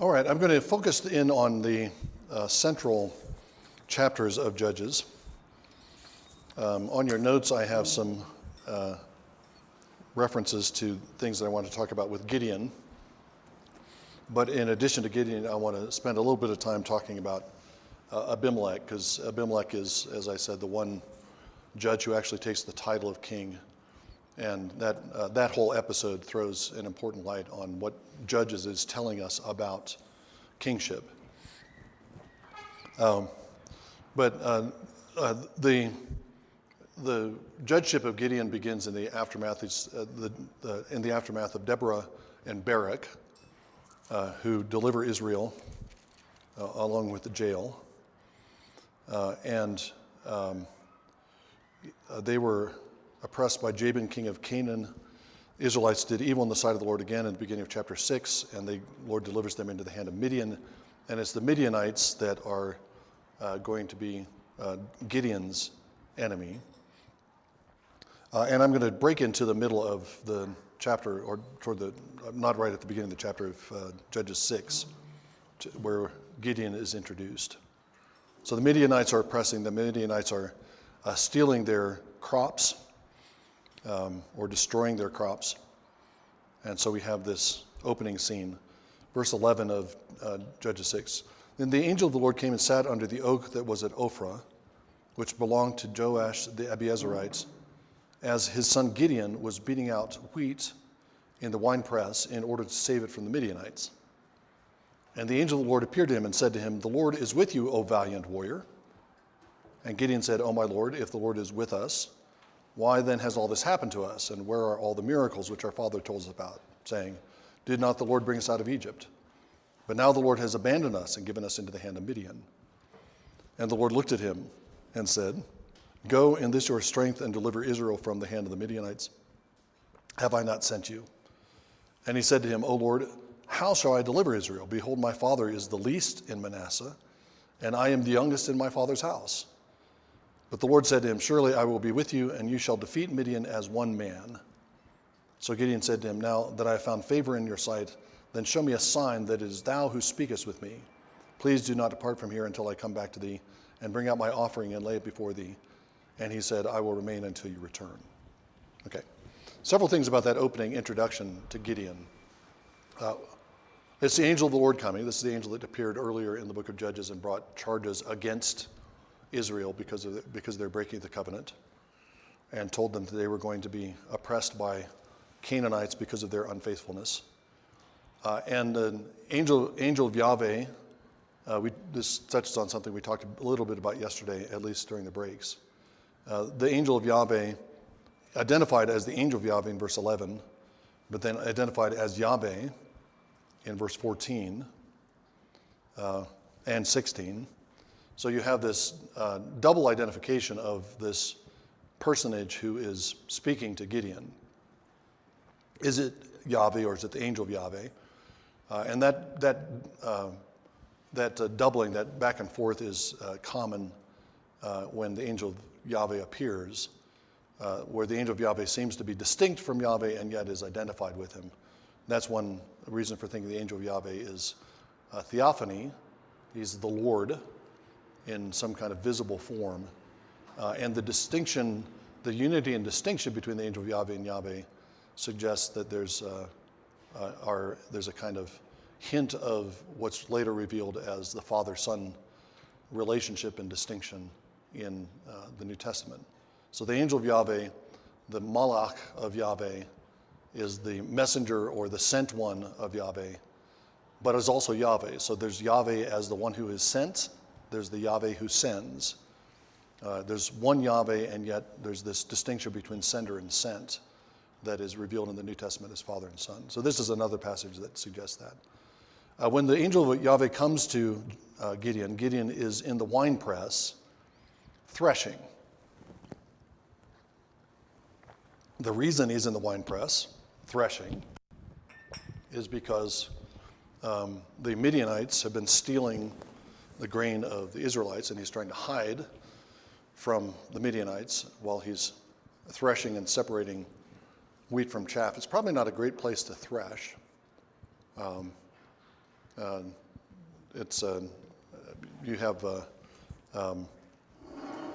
All right, I'm going to focus in on the central chapters of Judges. On your notes, I have some references to things that I want to talk about with Gideon. But in addition to Gideon, I want to spend a little bit of time talking about Abimelech, because Abimelech is, as I said, the one judge who actually takes the title of king. And that whole episode throws an important light on what Judges is telling us about kingship. But the judgeship of Gideon begins in the aftermath. In the aftermath of Deborah and Barak, who deliver Israel along with the jail, and they were oppressed by Jabin, king of Canaan. Israelites did evil in the sight of the Lord again in the beginning of chapter 6, and the Lord delivers them into the hand of Midian. And it's the Midianites that are going to be Gideon's enemy. And I'm going to break into the middle of the chapter, or toward not right at the beginning of the chapter of Judges 6, where Gideon is introduced. So the Midianites are oppressing, the Midianites are stealing their crops, or destroying their crops. And so we have this opening scene. Verse 11 of Judges 6. Then the angel of the Lord came and sat under the oak that was at Ophrah, which belonged to Joash the Abiezerites, as his son Gideon was beating out wheat in the winepress in order to save it from the Midianites. And the angel of the Lord appeared to him and said to him, "The Lord is with you, O valiant warrior." And Gideon said, "O my Lord, if the Lord is with us, why then has all this happened to us? And where are all the miracles which our father told us about, saying, 'Did not the Lord bring us out of Egypt?' But now the Lord has abandoned us and given us into the hand of Midian." And the Lord looked at him and said, "Go in this your strength and deliver Israel from the hand of the Midianites. Have I not sent you?" And he said to him, "O Lord, how shall I deliver Israel? Behold, my father is the least in Manasseh, and I am the youngest in my father's house." But the Lord said to him, "Surely I will be with you, and you shall defeat Midian as one man." So Gideon said to him, "Now that I have found favor in your sight, then show me a sign that it is thou who speakest with me. Please do not depart from here until I come back to thee, and bring out my offering and lay it before thee." And he said, "I will remain until you return." Okay. Several things about that opening introduction to Gideon. It's the angel of the Lord coming. This is the angel that appeared earlier in the book of Judges and brought charges against Israel because they're breaking the covenant, and told them that they were going to be oppressed by Canaanites because of their unfaithfulness. And the angel of Yahweh, this touches on something we talked a little bit about yesterday, at least during the breaks. The angel of Yahweh, identified as the angel of Yahweh in verse 11, but then identified as Yahweh in verse 14 and 16. So you have this double identification of this personage who is speaking to Gideon. Is it Yahweh or is it the angel of Yahweh? And that doubling, that back and forth, is common when the angel of Yahweh appears, where the angel of Yahweh seems to be distinct from Yahweh and yet is identified with him. That's one reason for thinking the angel of Yahweh is a theophany. He's the Lord in some kind of visible form. And the distinction, the unity and distinction between the angel of Yahweh and Yahweh suggests that there's a kind of hint of what's later revealed as the Father-Son relationship and distinction in the New Testament. So the angel of Yahweh, the Malach of Yahweh, is the messenger or the sent one of Yahweh, but is also Yahweh. So there's Yahweh as the one who is sent. There's the Yahweh who sends. There's one Yahweh, and yet there's this distinction between sender and sent that is revealed in the New Testament as Father and Son. So this is another passage that suggests that. When the angel of Yahweh comes to Gideon, Gideon is in the winepress threshing. The reason he's in the winepress threshing is because the Midianites have been stealing the grain of the Israelites, and he's trying to hide from the Midianites while he's threshing and separating wheat from chaff. It's probably not a great place to thresh. It's you have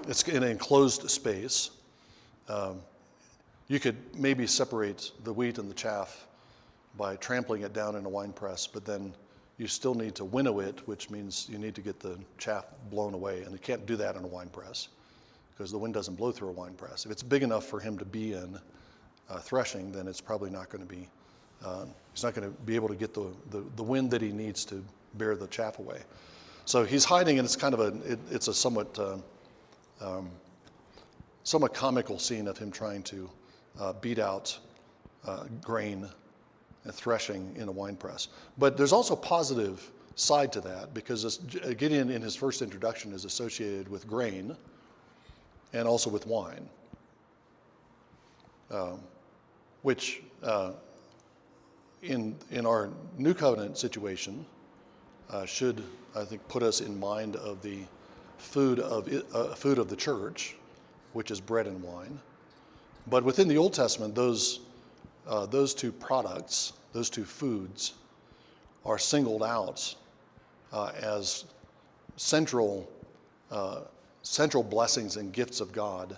it's in an enclosed space. You could maybe separate the wheat and the chaff by trampling it down in a wine press, but then you still need to winnow it, which means you need to get the chaff blown away, and you can't do that in a wine press because the wind doesn't blow through a wine press. If it's big enough for him to be in threshing, then it's probably not going to be, he's not going to be able to get the wind that he needs to bear the chaff away. So he's hiding, and it's kind of it's a somewhat comical scene of him trying to beat out grain and threshing in a wine press. But there's also a positive side to that, because Gideon in his first introduction is associated with grain and also with wine, which in our New Covenant situation should, I think, put us in mind of the food of the church, which is bread and wine. But within the Old Testament, those two products, those two foods, are singled out as central blessings and gifts of God,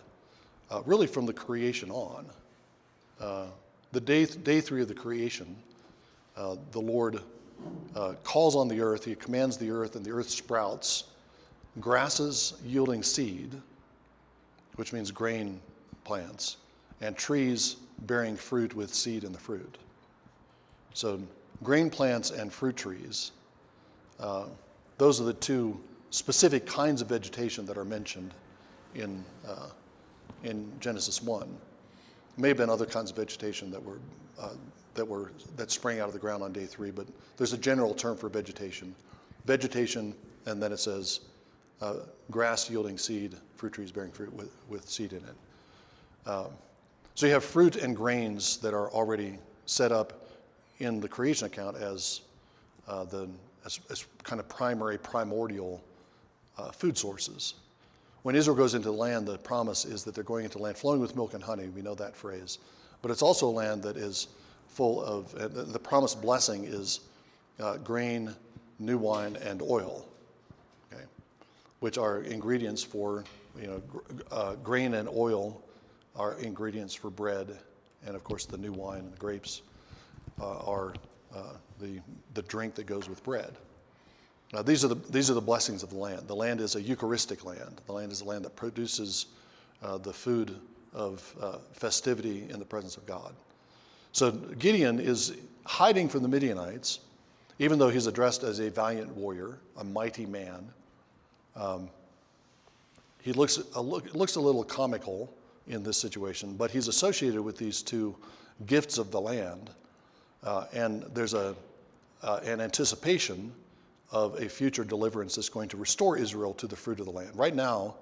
really from the creation on. The day 3 of the creation, the Lord calls on the earth. He commands the earth, and the earth sprouts grasses yielding seed, which means grain plants, and trees bearing fruit with seed in the fruit. So grain plants and fruit trees, those are the two specific kinds of vegetation that are mentioned in Genesis 1. May have been other kinds of vegetation that sprang out of the ground on day 3, but there's a general term for vegetation, and then it says grass yielding seed, fruit trees bearing fruit with seed in it. So you have fruit and grains that are already set up in the creation account as kind of primordial food sources. When Israel goes into the land, the promise is that they're going into land flowing with milk and honey. We know that phrase. But it's also a land that is full of, the promised blessing is grain, new wine, and oil, okay, which are ingredients for, grain and oil are ingredients for bread, and of course the new wine and the grapes are the drink that goes with bread. Now these are the blessings of the land. The land is a Eucharistic land. The land is a land that produces the food of festivity in the presence of God. So Gideon is hiding from the Midianites, even though he's addressed as a valiant warrior, a mighty man. He looks a little comical in this situation, but he's associated with these two gifts of the land, and there's an anticipation of a future deliverance that's going to restore Israel to the fruit of the land. Right now,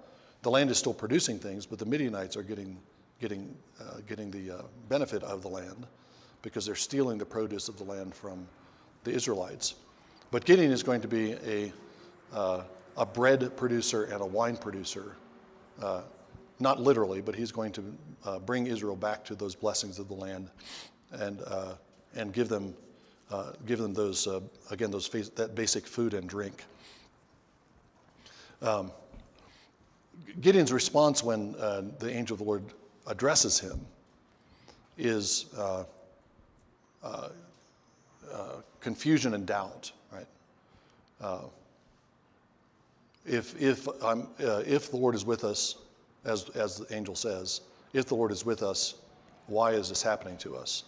the land is still producing things, but the Midianites are getting the benefit of the land because they're stealing the produce of the land from the Israelites. But Gideon is going to be a bread producer and a wine producer, not literally, but he's going to bring Israel back to those blessings of the land, and give them those that basic food and drink. Gideon's response when the angel of the Lord addresses him is confusion and doubt. Right? If the Lord is with us, as the angel says, if the Lord is with us, why is this happening to us?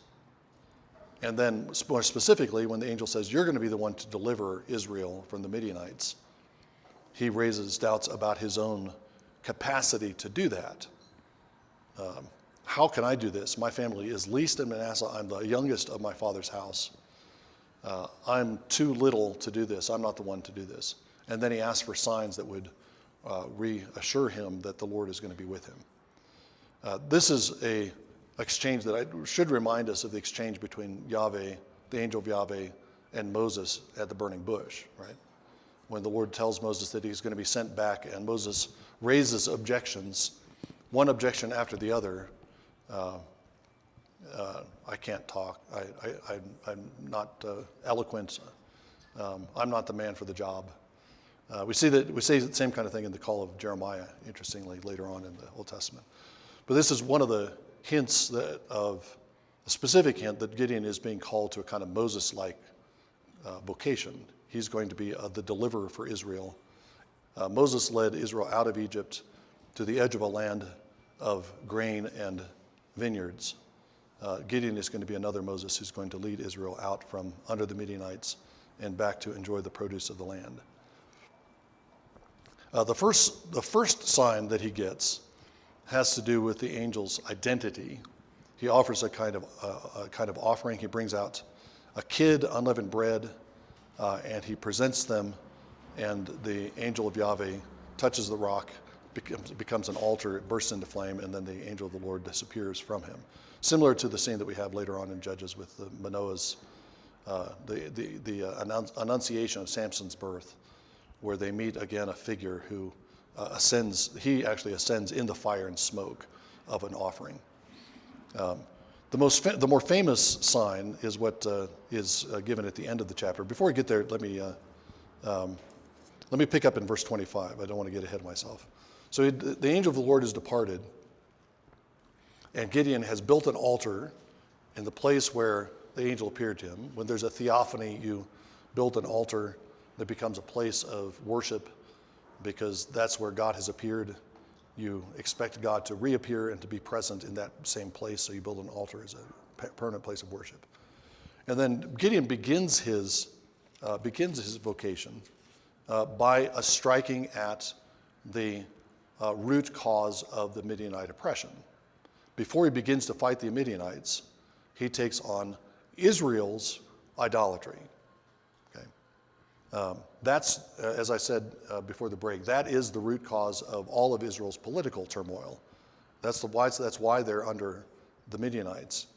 And then more specifically, when the angel says, you're going to be the one to deliver Israel from the Midianites, he raises doubts about his own capacity to do that. How can I do this? My family is least in Manasseh. I'm the youngest of my father's house. I'm too little to do this. I'm not the one to do this. And then he asks for signs that would reassure him that the Lord is going to be with him. This is a exchange that should remind us of the exchange between Yahweh, the angel of Yahweh, and Moses at the burning bush, right? When the Lord tells Moses that he's going to be sent back, and Moses raises objections, one objection after the other. I can't talk. I'm not eloquent I'm not the man for the job. We see the same kind of thing in the call of Jeremiah, interestingly, later on in the Old Testament. But this is one of the hints of a specific hint that Gideon is being called to a kind of Moses-like vocation. He's going to be the deliverer for Israel. Moses led Israel out of Egypt to the edge of a land of grain and vineyards. Gideon is going to be another Moses who's going to lead Israel out from under the Midianites and back to enjoy the produce of the land. The first sign that he gets has to do with the angel's identity. He offers a kind of offering. He brings out a kid, unleavened bread, and he presents them, and the angel of Yahweh touches the rock, becomes an altar, it bursts into flame, and then the angel of the Lord disappears from him. Similar to the scene that we have later on in Judges with the Manoah's, the annunciation of Samson's birth, where they meet again a figure who he actually ascends in the fire and smoke of an offering. The more famous sign is what is given at the end of the chapter. Before we get there, let me pick up in verse 25. I don't want to get ahead of myself. So the angel of the Lord is departed, and Gideon has built an altar in the place where the angel appeared to him. When there's a theophany, you build an altar that becomes a place of worship because that's where God has appeared. You expect God to reappear and to be present in that same place, so you build an altar as a permanent place of worship. And then Gideon begins his vocation by striking at the root cause of the Midianite oppression. Before he begins to fight the Midianites, he takes on Israel's idolatry. Okay, that's, as I said before the break, that is the root cause of all of Israel's political turmoil. That's why they're under the Midianites.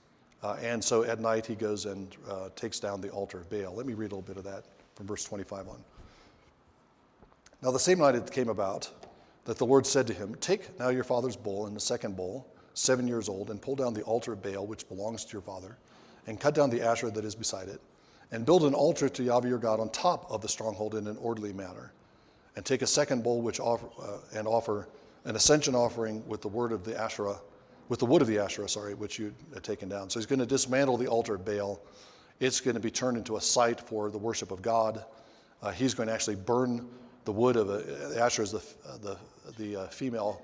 And so at night he goes and takes down the altar of Baal. Let me read a little bit of that from verse 25 on. Now the same night it came about that the Lord said to him, "Take now your father's bull and the second bull, 7 years old, and pull down the altar of Baal which belongs to your father, and cut down the Asherah that is beside it, and build an altar to Yahweh your God on top of the stronghold in an orderly manner. And take a second bull and offer an ascension offering with the wood of the Asherah, which you had taken down." So he's going to dismantle the altar of Baal. It's going to be turned into a site for the worship of God. He's going to actually burn the wood of Asherah is the female,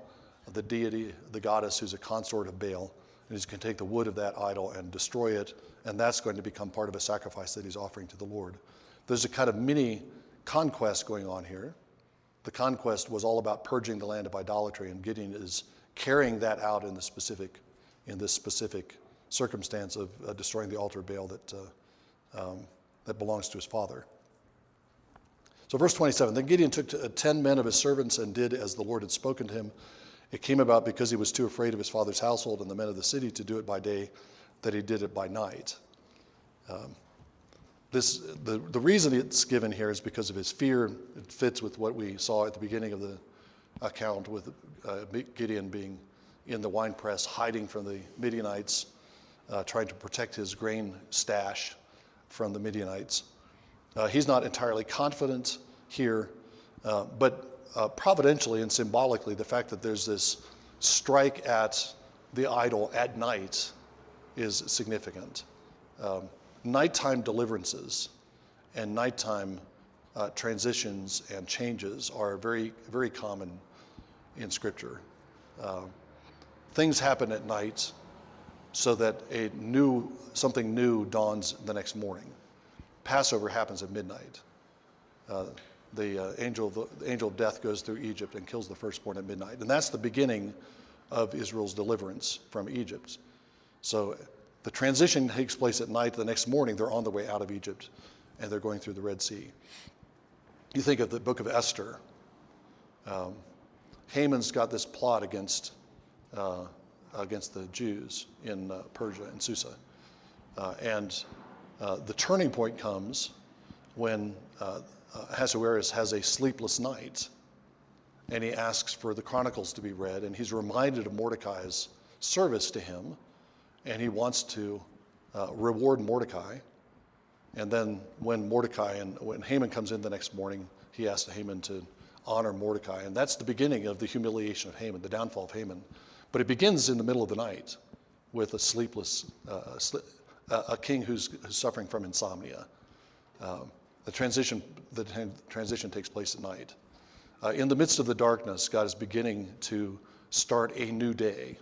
the deity, the goddess who's a consort of Baal. And he's going to take the wood of that idol and destroy it, and that's going to become part of a sacrifice that he's offering to the Lord. There's a kind of mini conquest going on here. The conquest was all about purging the land of idolatry, and Gideon is carrying that out in this specific circumstance of destroying the altar of Baal that belongs to his father. So verse 27, then Gideon took 10 men of his servants and did as the Lord had spoken to him. It came about because he was too afraid of his father's household and the men of the city to do it by day, that he did it by night. The reason it's given here is because of his fear. It fits with what we saw at the beginning of the account with Gideon being in the winepress, hiding from the Midianites, trying to protect his grain stash from the Midianites. He's not entirely confident here, but providentially and symbolically, the fact that there's this strike at the idol at night is significant. Nighttime deliverances and nighttime transitions and changes are very, very common in Scripture. Things happen at night so that something new dawns the next morning. Passover happens at midnight. The angel of death goes through Egypt and kills the firstborn at midnight. And that's the beginning of Israel's deliverance from Egypt. So the transition takes place at night. The next morning, they're on their way out of Egypt, and they're going through the Red Sea. You think of the book of Esther. Haman's got this plot against the Jews in Persia and Susa. And the turning point comes when Ahasuerus has a sleepless night, and he asks for the Chronicles to be read, and he's reminded of Mordecai's service to him, and he wants to reward Mordecai. And then when Haman comes in the next morning, he asks Haman to honor Mordecai. And that's the beginning of the humiliation of Haman, the downfall of Haman. But it begins in the middle of the night with a sleepless, a king who's suffering from insomnia. The transition takes place at night. In the midst of the darkness, God is beginning to start a new day.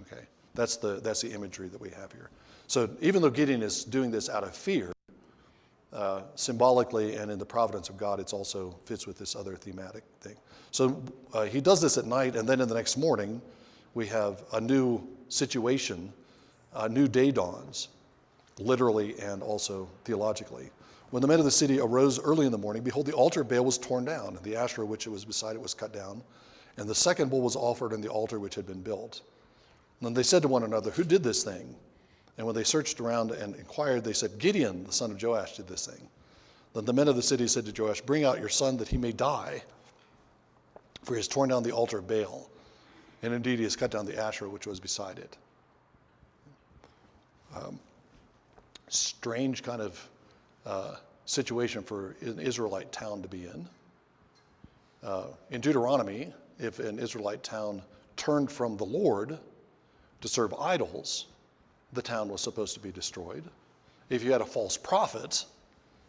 Okay, that's the imagery that we have here. So even though Gideon is doing this out of fear, symbolically and in the providence of God, it also fits with this other thematic thing. So he does this at night, and then in the next morning, we have a new situation, a new day dawns, literally and also theologically. When the men of the city arose early in the morning, behold, the altar of Baal was torn down, and the Asherah which it was beside it was cut down, and the second bull was offered in the altar which had been built. And they said to one another, who did this thing? And when they searched around and inquired, they said, Gideon, the son of Joash, did this thing. Then the men of the city said to Joash, bring out your son that he may die, for he has torn down the altar of Baal, and indeed he has cut down the Asherah which was beside it. Strange kind of situation for an Israelite town to be in. In Deuteronomy, if an Israelite town turned from the Lord to serve idols, the town was supposed to be destroyed. If you had a false prophet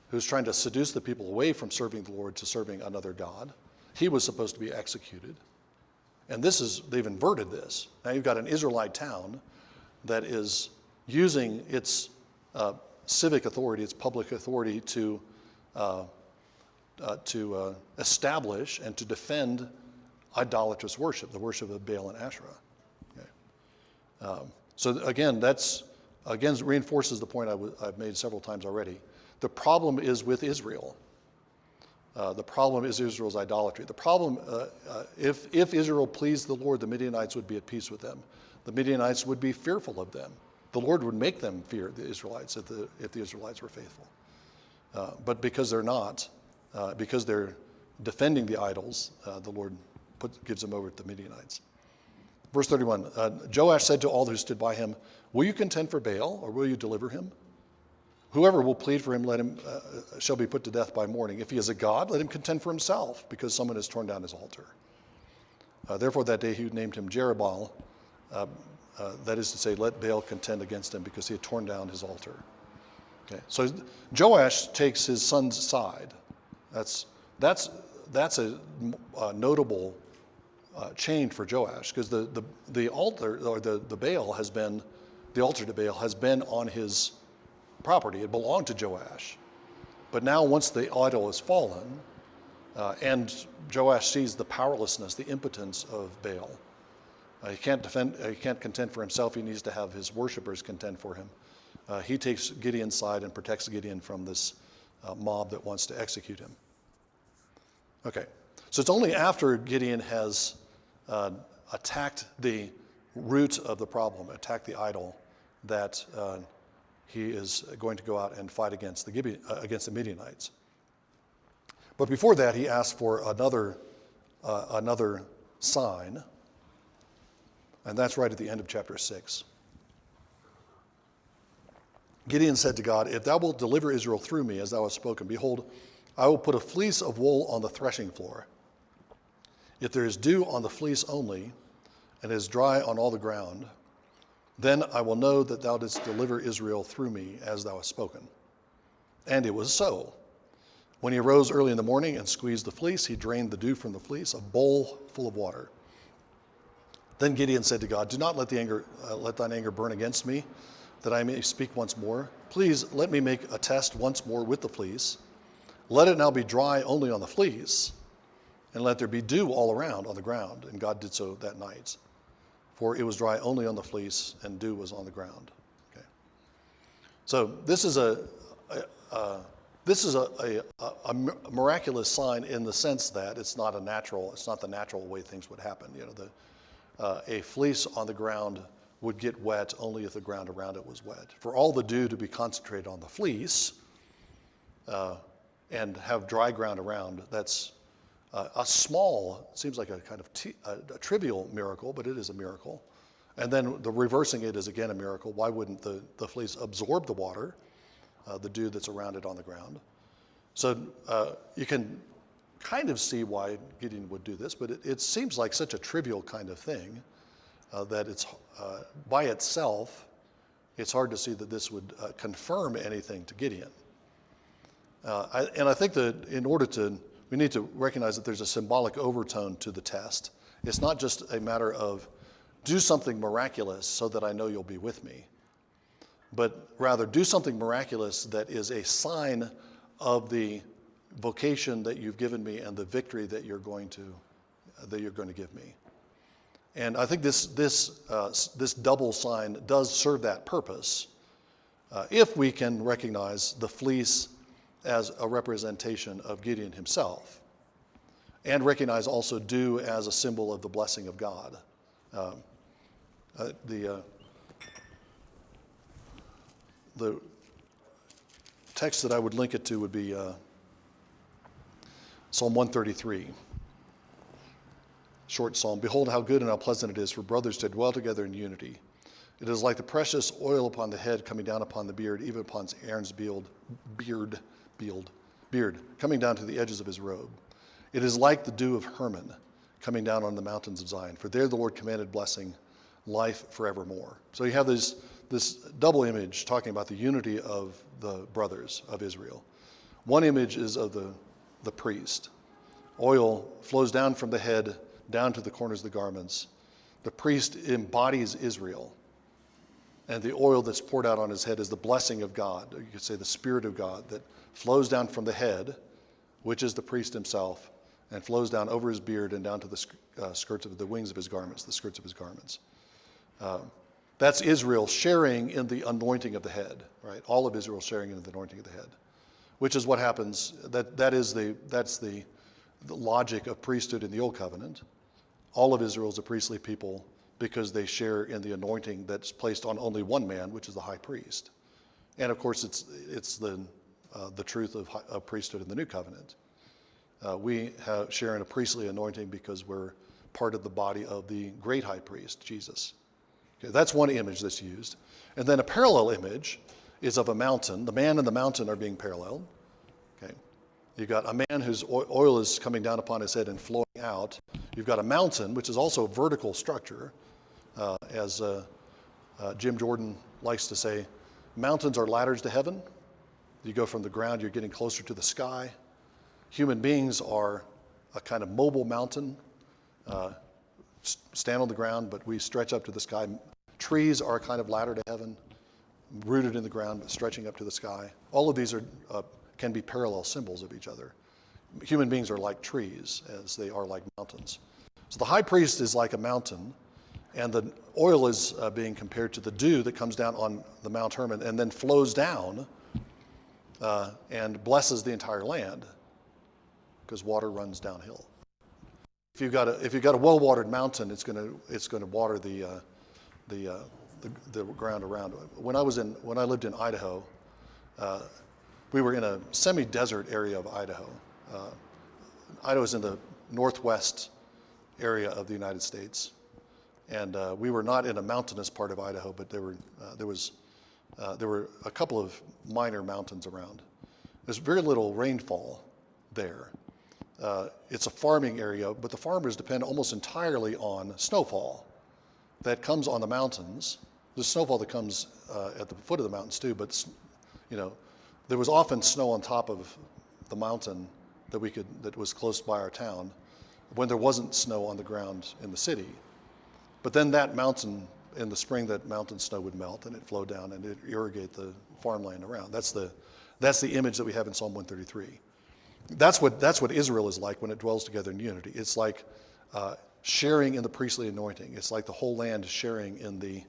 who's trying to seduce the people away from serving the Lord to serving another god, he was supposed to be executed. And they've inverted this. Now you've got an Israelite town that is using its civic authority, its public authority to establish and to defend idolatrous worship, the worship of Baal and Asherah. Okay. So again, reinforces the point I've made several times already. The problem is with Israel. The problem is Israel's idolatry. The problem, if Israel pleased the Lord, the Midianites would be at peace with them. The Midianites would be fearful of them. The Lord would make them fear the Israelites if the Israelites were faithful. But because they're not, because they're defending the idols, the Lord gives them over to the Midianites. Verse 31, Joash said to all who stood by him, will you contend for Baal, or will you deliver him? Whoever will plead for him, let him shall be put to death by morning. If he is a god, let him contend for himself, because someone has torn down his altar. Therefore that day he named him Jerubbaal, that is to say, let Baal contend against him, because he had torn down his altar. Okay, so Joash takes his son's side. That's a notable change for Joash, because the altar, or the Baal has been, the altar to Baal has been on his property. It belonged to Joash. But now once the idol has fallen, and Joash sees the powerlessness, the impotence of Baal, he can't contend for himself. He needs to have his worshipers contend for him. He takes Gideon's side and protects Gideon from this mob that wants to execute him. Okay, so it's only after Gideon has attacked the root of the problem, attacked the idol, that he is going to go out and fight against the Midianites. But before that, he asked for another sign, and that's right at the end of chapter 6. Gideon said to God, if thou wilt deliver Israel through me, as thou hast spoken, behold, I will put a fleece of wool on the threshing floor. If there is dew on the fleece only, and it is dry on all the ground, then I will know that thou didst deliver Israel through me, as thou hast spoken. And it was so. When he arose early in the morning and squeezed the fleece, he drained the dew from the fleece, a bowl full of water. Then Gideon said to God, do not let thine anger burn against me, that I may speak once more. Please let me make a test once more with the fleece. Let it now be dry only on the fleece, and let there be dew all around on the ground. And God did so that night. For it was dry only on the fleece, and dew was on the ground. Okay. So this is a miraculous sign in the sense that it's not the natural way things would happen. You know, a fleece on the ground would get wet only if the ground around it was wet. For all the dew to be concentrated on the fleece and have dry ground around, that's a small, seems like a kind of a trivial miracle, but it is a miracle. And then the reversing it is again a miracle. Why wouldn't the fleece absorb the water the dew that's around it on the ground. So you can kind of see why Gideon would do this, but it seems like such a trivial kind of thing that it's by itself, it's hard to see that this would confirm anything to Gideon. And I think that we need to recognize that there's a symbolic overtone to the test. It's not just a matter of do something miraculous so that I know you'll be with me, but rather do something miraculous that is a sign of the vocation that you've given me and the victory that you're going to give me. And I think this double sign does serve that purpose if we can recognize the fleece as a representation of Gideon himself, and recognize also dew as a symbol of the blessing of God. The text that I would link it to would be Psalm 133. Short psalm. Behold how good and how pleasant it is for brothers to dwell together in unity. It is like the precious oil upon the head coming down upon the beard, even upon Aaron's beard, coming down to the edges of his robe. It is like the dew of Hermon coming down on the mountains of Zion. For there the Lord commanded blessing, life forevermore. So you have this double image talking about the unity of the brothers of Israel. One image is of the priest. Oil flows down from the head down to the corners of the garments. The priest embodies Israel. And the oil that's poured out on his head is the blessing of God. You could say the Spirit of God that flows down from the head, which is the priest himself, and flows down over his beard and down to the skirts of the wings of his garments, the skirts of his garments. That's Israel sharing in the anointing of the head, right? All of Israel sharing in the anointing of the head, which is what happens. That's the logic of priesthood in the Old Covenant. All of Israel is a priestly people because they share in the anointing that's placed on only one man, which is the high priest. And of course, it's the truth of priesthood in the New Covenant. We share in a priestly anointing because we're part of the body of the great high priest, Jesus. Okay, that's one image that's used. And then a parallel image is of a mountain. The man and the mountain are being paralleled. Okay. You've got a man whose oil is coming down upon his head and flowing out. You've got a mountain, which is also a vertical structure. As Jim Jordan likes to say, mountains are ladders to heaven. You go from the ground, you're getting closer to the sky. Human beings are a kind of mobile mountain, stand on the ground, but we stretch up to the sky. Trees are a kind of ladder to heaven, rooted in the ground, but stretching up to the sky. All of these can be parallel symbols of each other. Human beings are like trees, as they are like mountains. So the high priest is like a mountain, and the oil is being compared to the dew that comes down on the Mount Hermon and then flows down and blesses the entire land, because water runs downhill. If you've got a well-watered mountain, it's going to water the ground around. When I lived in Idaho, we were in a semi-desert area of Idaho. Idaho is in the northwest area of the United States, and we were not in a mountainous part of Idaho, but there were a couple of minor mountains around. There's very little rainfall there. It's a farming area, but the farmers depend almost entirely on snowfall that comes on the mountains. There's snowfall that comes at the foot of the mountains too, but there was often snow on top of the mountain that was close by our town when there wasn't snow on the ground in the city. But then that mountain, in the spring, that mountain snow would melt and it flowed down and it irrigate the farmland around. That's the image that we have in Psalm 133. That's what Israel is like when it dwells together in unity. It's like sharing in the priestly anointing. It's like the whole land sharing in the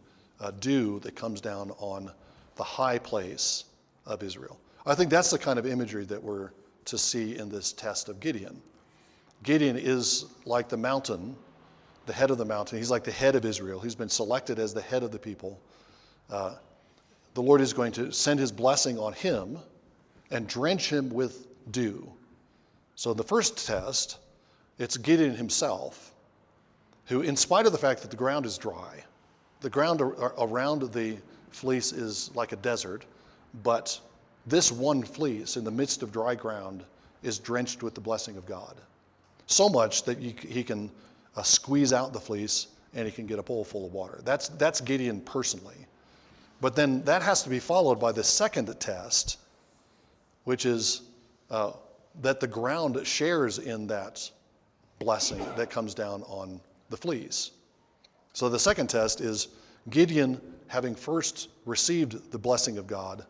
dew that comes down on the high place of Israel. I think that's the kind of imagery that we're to see in this test of Gideon. Gideon is like the mountain, the head of the mountain. He's like the head of Israel. He's been selected as the head of the people. The Lord is going to send his blessing on him and drench him with dew. So in the first test, it's Gideon himself, who, in spite of the fact that the ground is dry, the ground around the fleece is like a desert, but this one fleece in the midst of dry ground is drenched with the blessing of God. So much that he can squeeze out the fleece and he can get a bowl full of water. That's Gideon personally. But then that has to be followed by the second test, which is that the ground shares in that blessing that comes down on the fleece. So the second test is Gideon, having first received the blessing of God,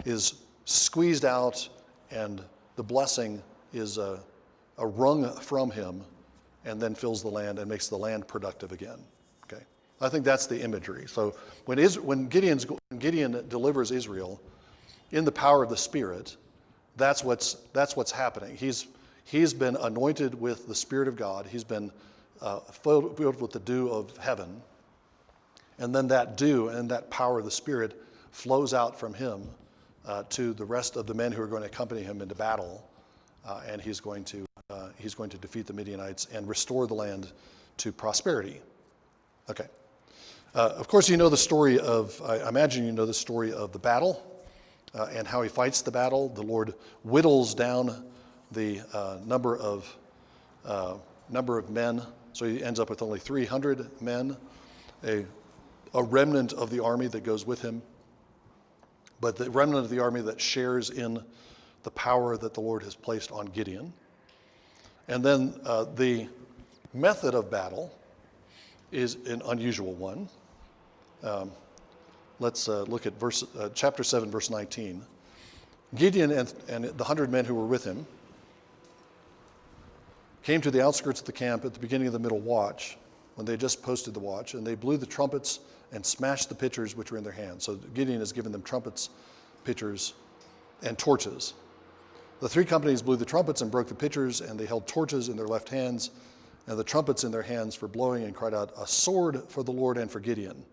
is squeezed out, and the blessing is wrung from him, and then fills the land and makes the land productive again. Okay, I think that's the imagery. So when Gideon delivers Israel in the power of the Spirit, that's what's happening. He's been anointed with the Spirit of God. He's been filled with the dew of heaven, and then that dew and that power of the Spirit flows out from him to the rest of the men who are going to accompany him into battle, and he's going to defeat the Midianites and restore the land to prosperity. Okay. Of course, you know the story of. I imagine you know the story of the battle and how he fights the battle. The Lord whittles down the number of men, so he ends up with only 300 men, a remnant of the army that goes with him, but the remnant of the army that shares in the power that the Lord has placed on Gideon. And then the method of battle is an unusual one. Let's look at chapter 7, verse 19. Gideon and the 100 men who were with him came to the outskirts of the camp at the beginning of the middle watch, when they just posted the watch, and they blew the trumpets and smashed the pitchers which were in their hands. So Gideon has given them trumpets, pitchers, and torches. The three companies blew the trumpets and broke the pitchers, and they held torches in their left hands and the trumpets in their hands for blowing, and cried out, "A sword for the Lord and for Gideon."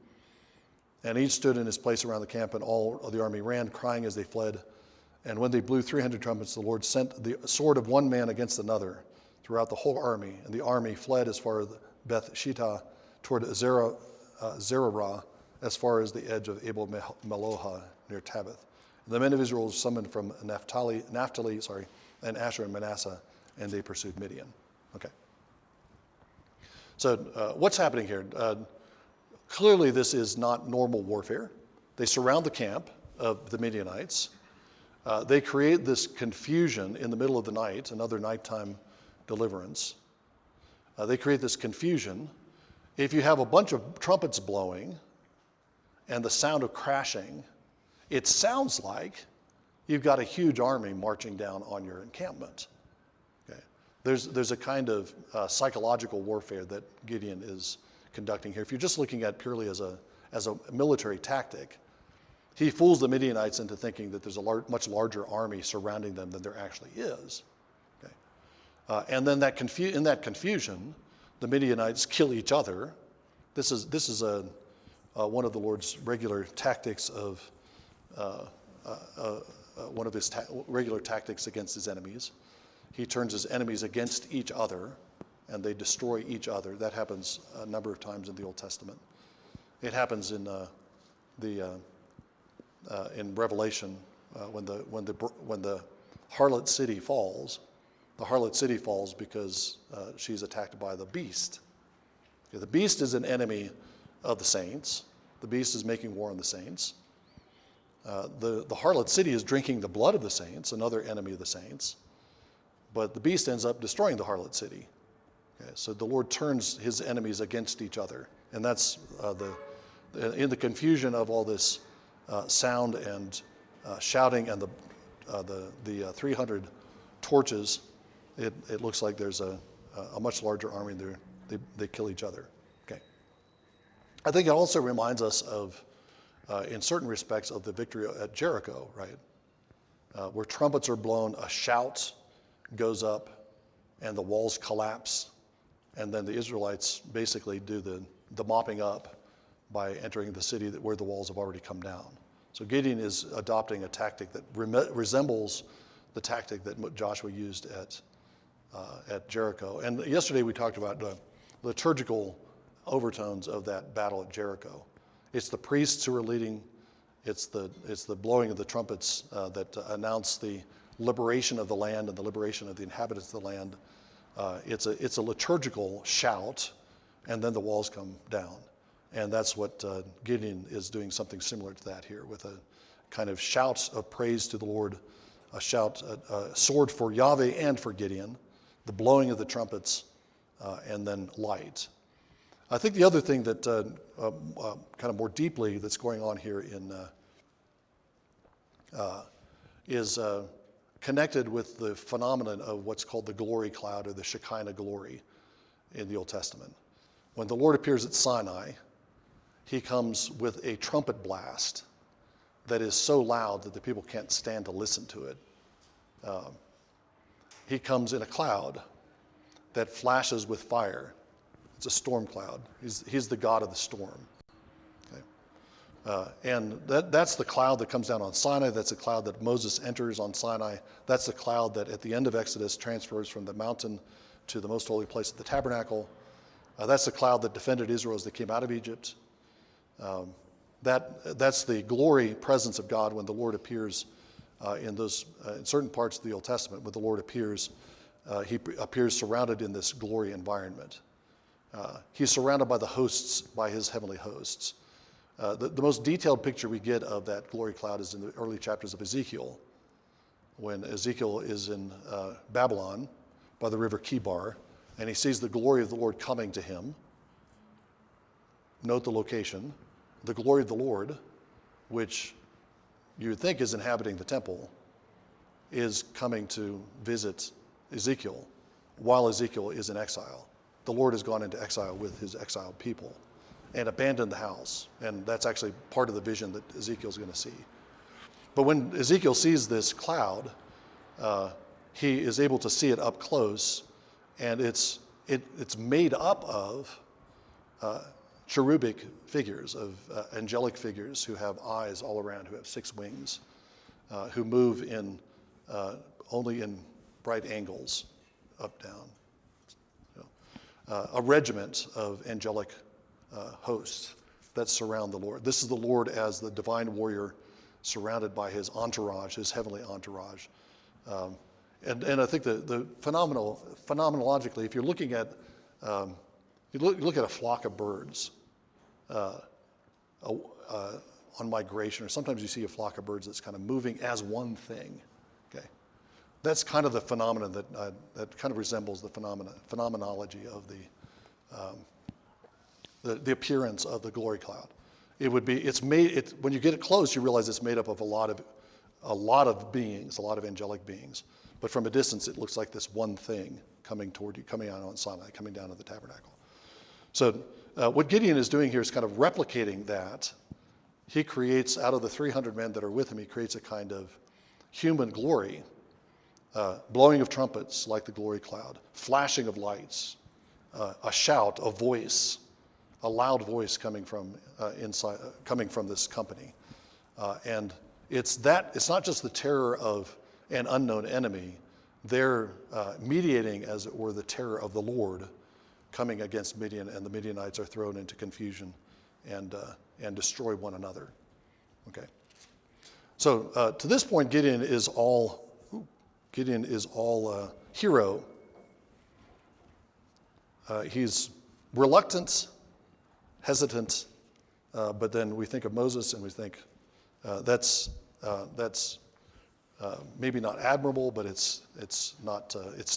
And each stood in his place around the camp, and all of the army ran, crying as they fled. And when they blew 300 trumpets, the Lord sent the sword of one man against another throughout the whole army, and the army fled as far as Beth Shittah toward Zerah, as far as the edge of Abel Meloha near Tabith. And the men of Israel were summoned from Naphtali, and Asher and Manasseh, and they pursued Midian. Okay. So what's happening here? Clearly, this is not normal warfare. They surround the camp of the Midianites. They create this confusion in the middle of the night, another nighttime deliverance. They create this confusion. If you have a bunch of trumpets blowing and the sound of crashing, it sounds like you've got a huge army marching down on your encampment. Okay. There's a kind of psychological warfare that Gideon is conducting here. If you're just looking at purely as a military tactic, he fools the Midianites into thinking that there's a much larger army surrounding them than there actually is. Okay. And then in that confusion, the Midianites kill each other. This is one of the Lord's regular tactics of one of his regular tactics against his enemies. He turns his enemies against each other, and they destroy each other. That happens a number of times in the Old Testament. It happens in Revelation when the harlot city falls. The harlot city falls because she's attacked by the beast. Okay, the beast is an enemy of the saints. The beast is making war on the saints. The harlot city is drinking the blood of the saints, another enemy of the saints. But the beast ends up destroying the harlot city. Okay, so the Lord turns his enemies against each other. And that's in the confusion of all this sound and shouting and the 300 torches, it looks like there's a much larger army there. They kill each other. Okay. I think it also reminds us of, in certain respects, of the victory at Jericho, right? Where trumpets are blown, a shout goes up, and the walls collapse, and then the Israelites basically do the mopping up by entering the city where the walls have already come down. So Gideon is adopting a tactic that resembles the tactic that Joshua used at Jericho. And yesterday we talked about the liturgical overtones of that battle at Jericho. It's the priests who are leading It's the blowing of the trumpets that announce the liberation of the land and the liberation of the inhabitants of the land. It's a liturgical shout, and then the walls come down. And that's what Gideon is doing, something similar to that here, with a kind of shout of praise to the Lord, a sword for Yahweh and for Gideon, the blowing of the trumpets, and then light. I think the other thing that kind of more deeply that's going on here is connected with the phenomenon of what's called the glory cloud or the Shekinah glory in the Old Testament. When the Lord appears at Sinai, he comes with a trumpet blast that is so loud that the people can't stand to listen to it. He comes in a cloud that flashes with fire. It's a storm cloud. He's the God of the storm. Okay? And that's the cloud that comes down on Sinai. That's the cloud that Moses enters on Sinai. That's the cloud that at the end of Exodus transfers from the mountain to the most holy place of the tabernacle. That's the cloud that defended Israel as they came out of Egypt. That's the glory presence of God when the Lord appears in certain parts of the Old Testament. When the Lord appears, he appears surrounded in this glory environment. He's surrounded by the hosts, by his heavenly hosts. The most detailed picture we get of that glory cloud is in the early chapters of Ezekiel, when Ezekiel is in Babylon by the river Kibar, and he sees the glory of the Lord coming to him. Note the location. The glory of the Lord, which you would think is inhabiting the temple, is coming to visit Ezekiel while Ezekiel is in exile. The Lord has gone into exile with his exiled people and abandoned the house. And that's actually part of the vision that Ezekiel's going to see. But when Ezekiel sees this cloud, he is able to see it up close, and it's made up of cherubic figures, of angelic figures who have eyes all around, who have 6 wings, who move in only in right angles, up, down. A regiment of angelic hosts that surround the Lord. This is the Lord as the divine warrior surrounded by his entourage, his heavenly entourage. And I think the phenomenologically, if you're looking at, you look at a flock of birds on migration, or sometimes you see a flock of birds that's kind of moving as one thing. Okay, that's kind of the phenomenon that kind of resembles the phenomenology of the appearance of the glory cloud. When you get it close, you realize it's made up of a lot of beings, a lot of angelic beings. But from a distance, it looks like this one thing coming toward you, coming out on Sinai, coming down to the tabernacle. So what Gideon is doing here is kind of replicating that. He creates, out of the 300 men that are with him, he creates a kind of human glory, blowing of trumpets like the glory cloud, flashing of lights, a shout, a voice, a loud voice coming from this company. And it's not just the terror of an unknown enemy. They're mediating, as it were, the terror of the Lord coming against Midian, and the Midianites are thrown into confusion and destroy one another. Okay. So to this point, Gideon is all hero. He's reluctant, hesitant, but then we think of Moses and we think that's maybe not admirable, but it's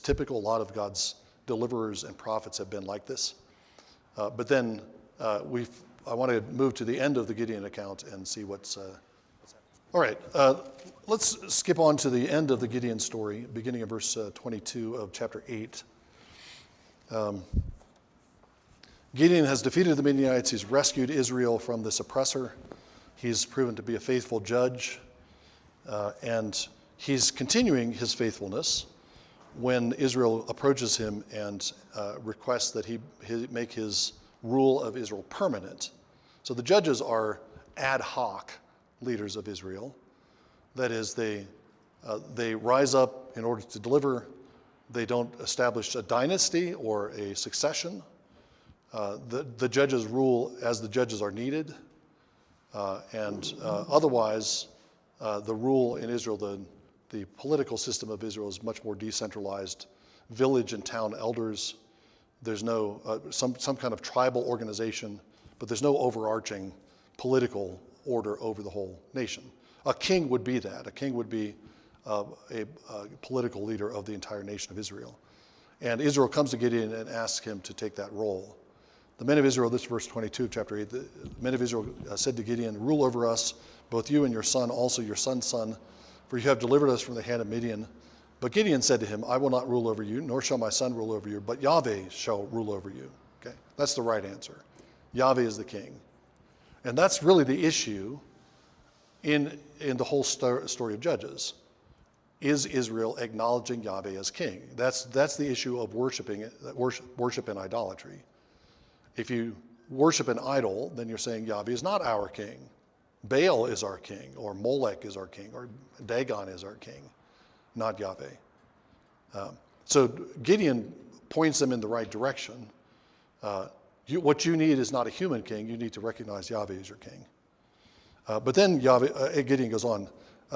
typical. A lot of God's deliverers and prophets have been like this. But then I want to move to the end of the Gideon account and see what's happening. All right, let's skip on to the end of the Gideon story, beginning of verse 22 of chapter 8. Gideon has defeated the Midianites. He's rescued Israel from this oppressor. He's proven to be a faithful judge. And he's continuing his faithfulness when Israel approaches him and requests that he make his rule of Israel permanent. So the judges are ad hoc leaders of Israel. That is, they rise up in order to deliver. They don't establish a dynasty or a succession. The judges rule as the judges are needed. Otherwise, the rule in Israel, the political system of Israel is much more decentralized. Village and town elders. There's no some kind of tribal organization, but there's no overarching political order over the whole nation. A king would be that. A king would be a political leader of the entire nation of Israel. And Israel comes to Gideon and asks him to take that role. The men of Israel, this is verse 22 of chapter 8, the men of Israel said to Gideon, "Rule over us, both you and your son, also your son's son, for you have delivered us from the hand of Midian." But Gideon said to him, "I will not rule over you, nor shall my son rule over you, but Yahweh shall rule over you." Okay, that's the right answer. Yahweh is the king. And that's really the issue in the whole story of Judges. Is Israel acknowledging Yahweh as king? That's the issue of worship and idolatry. If you worship an idol, then you're saying Yahweh is not our king. Baal is our king, or Molech is our king, or Dagon is our king, not Yahweh. So Gideon points them in the right direction. What you need is not a human king. You need to recognize Yahweh as your king. But then Gideon goes on,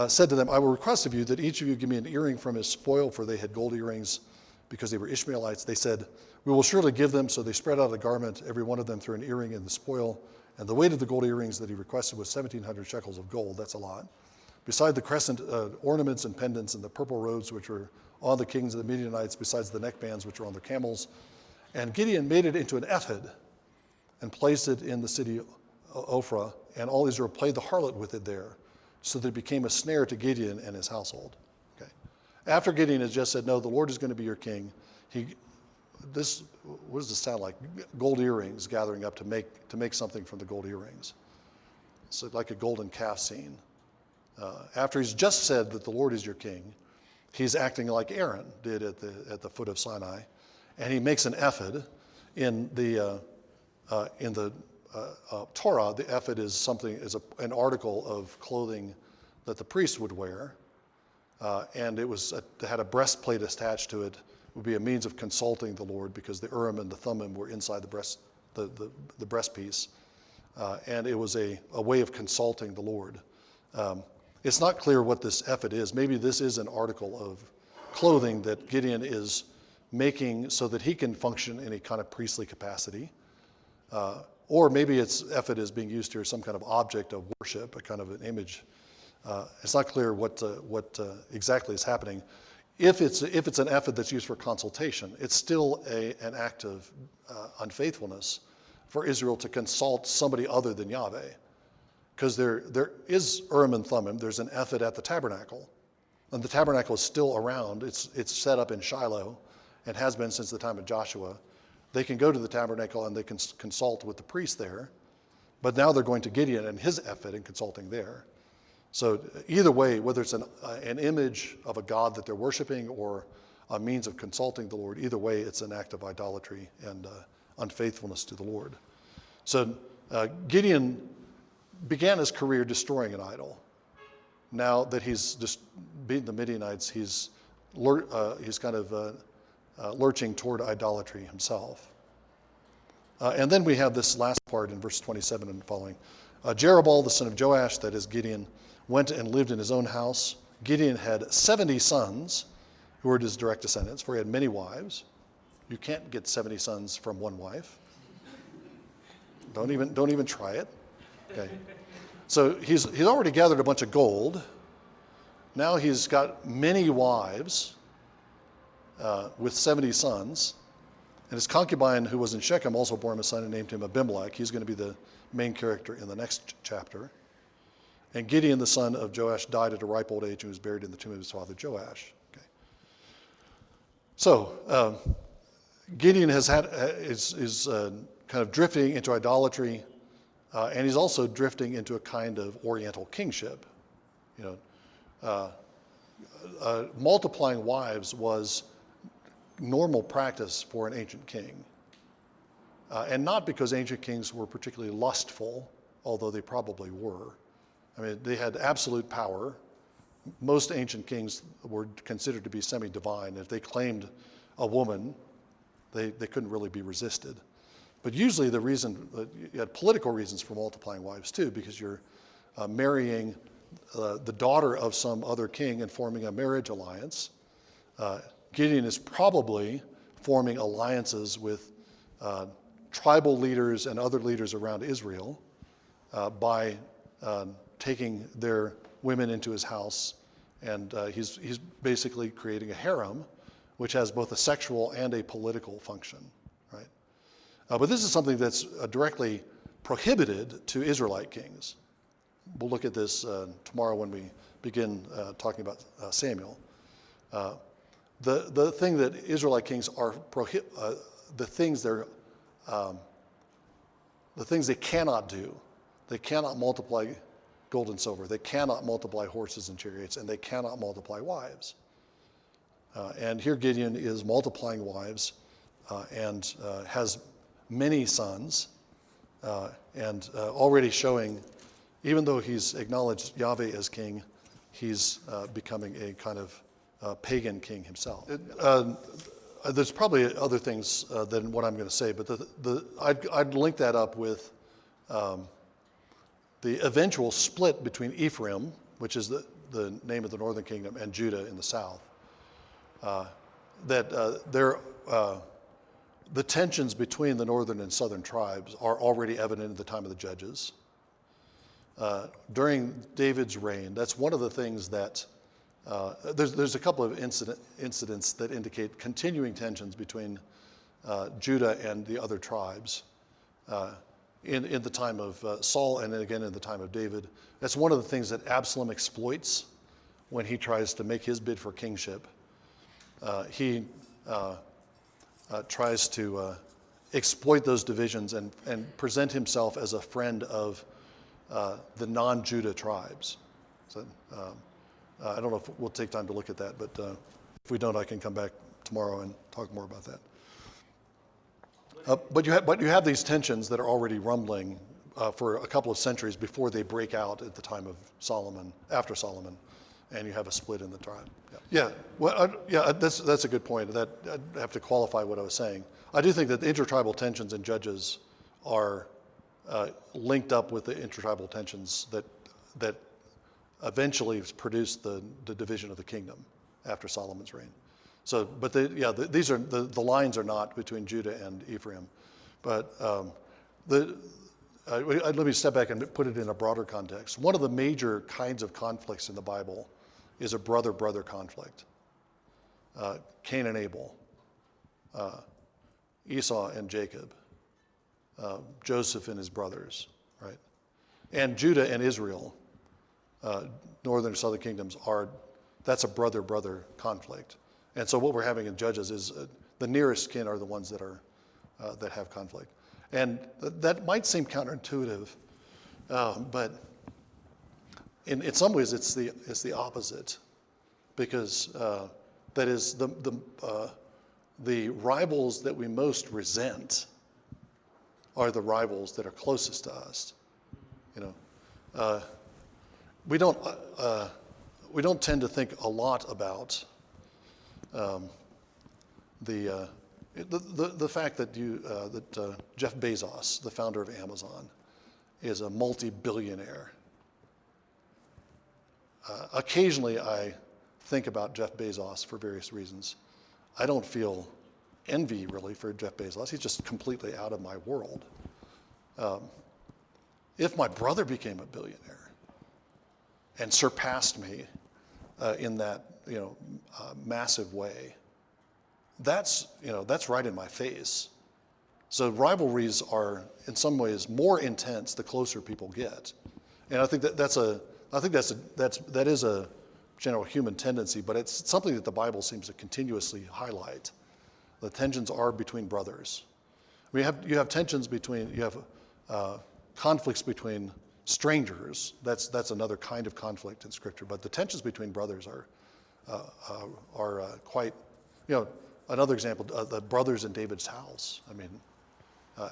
said to them, "I will request of you that each of you give me an earring from his spoil," for they had gold earrings because they were Ishmaelites. They said, "We will surely give them." So they spread out a garment, every one of them threw an earring in the spoil. And the weight of the gold earrings that he requested was 1,700 shekels of gold. That's a lot. Beside the crescent ornaments and pendants and the purple robes which were on the kings of the Midianites, besides the neckbands which were on their camels. And Gideon made it into an ephod and placed it in the city Ophrah, and all Israel played the harlot with it there, so that it became a snare to Gideon and his household. Okay. After Gideon has just said, "No, the Lord is going to be your king," what does this sound like? Gold earrings gathering up to make something from the gold earrings. So like a golden calf scene. After he's just said that the Lord is your king, he's acting like Aaron did at the foot of Sinai, and he makes an ephod. In the Torah, the ephod is an article of clothing that the priest would wear, and it had a breastplate attached to it. It would be a means of consulting the Lord, because the Urim and the Thummim were inside the breastpiece, and it was a way of consulting the Lord. It's not clear what this ephod is. Maybe this is an article of clothing that Gideon is making so that he can function in a kind of priestly capacity. Or maybe ephod is being used here as some kind of object of worship, a kind of an image. It's not clear what exactly is happening. If it's an ephod that's used for consultation, it's still an act of unfaithfulness for Israel to consult somebody other than Yahweh. Because there is Urim and Thummim. There's an ephod at the tabernacle. And the tabernacle is still around. It's set up in Shiloh and has been since the time of Joshua. They can go to the tabernacle and they can consult with the priest there. But now they're going to Gideon and his ephod and consulting there. So either way, whether it's an image of a god that they're worshiping or a means of consulting the Lord, either way, it's an act of idolatry and unfaithfulness to the Lord. So Gideon began his career destroying an idol. Now that he's just beaten the Midianites, he's kind of lurching toward idolatry himself. And then we have this last part in verse 27 and following. Jerubbaal, the son of Joash, that is Gideon, went and lived in his own house. Gideon had 70 sons who were his direct descendants, for he had many wives. You can't get 70 sons from one wife. Don't even try it. Okay. So he's already gathered a bunch of gold. Now he's got many wives with 70 sons. And his concubine, who was in Shechem, also bore him a son and named him Abimelech. He's going to be the main character in the next chapter. And Gideon, the son of Joash, died at a ripe old age and was buried in the tomb of his father Joash. Okay. So Gideon is kind of drifting into idolatry, and he's also drifting into a kind of Oriental kingship. Multiplying wives was normal practice for an ancient king, and not because ancient kings were particularly lustful, although they probably were. I mean, they had absolute power. Most ancient kings were considered to be semi-divine. If they claimed a woman, they couldn't really be resisted. But usually the reason, you had political reasons for multiplying wives too, because you're marrying the daughter of some other king and forming a marriage alliance. Gideon is probably forming alliances with tribal leaders and other leaders around Israel by taking their women into his house, and he's basically creating a harem, which has both a sexual and a political function, right? But this is something that's directly prohibited to Israelite kings. We'll look at this tomorrow when we begin talking about Samuel. The thing that Israelite kings are the things they cannot do. They cannot multiply gold and silver. They cannot multiply horses and chariots, and they cannot multiply wives. And here Gideon is multiplying wives and has many sons, and already showing, even though he's acknowledged Yahweh as king, he's becoming a kind of pagan king himself. There's probably other things than what I'm going to say, but I'd link that up with the eventual split between Ephraim, which is the name of the northern kingdom, and Judah in the south. The tensions between the northern and southern tribes are already evident at the time of the judges. During David's reign, that's one of the things that there's a couple of incidents that indicate continuing tensions between Judah and the other tribes in the time of Saul and then again in the time of David. That's one of the things that Absalom exploits when he tries to make his bid for kingship. He tries to exploit those divisions and present himself as a friend of the non-Judah tribes. So, I don't know if we'll take time to look at that, but if we don't, I can come back tomorrow and talk more about that. But you have these tensions that are already rumbling for a couple of centuries before they break out at the time of Solomon, after Solomon, and you have a split in the tribe. Yeah. That's a good point. That I'd have to qualify what I was saying. I do think that the intertribal tensions in Judges are linked up with the intertribal tensions that eventually produced the division of the kingdom after Solomon's reign. So, but these are the lines are not between Judah and Ephraim, but let me step back and put it in a broader context. One of the major kinds of conflicts in the Bible is a brother-brother conflict. Cain and Abel, Esau and Jacob, Joseph and his brothers, right? And Judah and Israel, northern and southern kingdoms, that's a brother-brother conflict. And so what we're having in Judges is the nearest kin are the ones that have conflict. And that might seem counterintuitive, but in some ways it's the opposite, because that is the rivals that we most resent are the rivals that are closest to us. We don't tend to think a lot about the fact that Jeff Bezos, the founder of Amazon, is a multi-billionaire. Occasionally I think about Jeff Bezos for various reasons. I don't feel envy really for Jeff Bezos. He's just completely out of my world. If my brother became a billionaire and surpassed me in that massive way, that's right in my face. So rivalries are in some ways more intense the closer people get, and I think that is a general human tendency, but it's something that the Bible seems to continuously highlight. The tensions are between brothers. You have tensions conflicts between strangers. That's another kind of conflict in Scripture. But the tensions between brothers are quite. Another example: the brothers in David's house. I mean,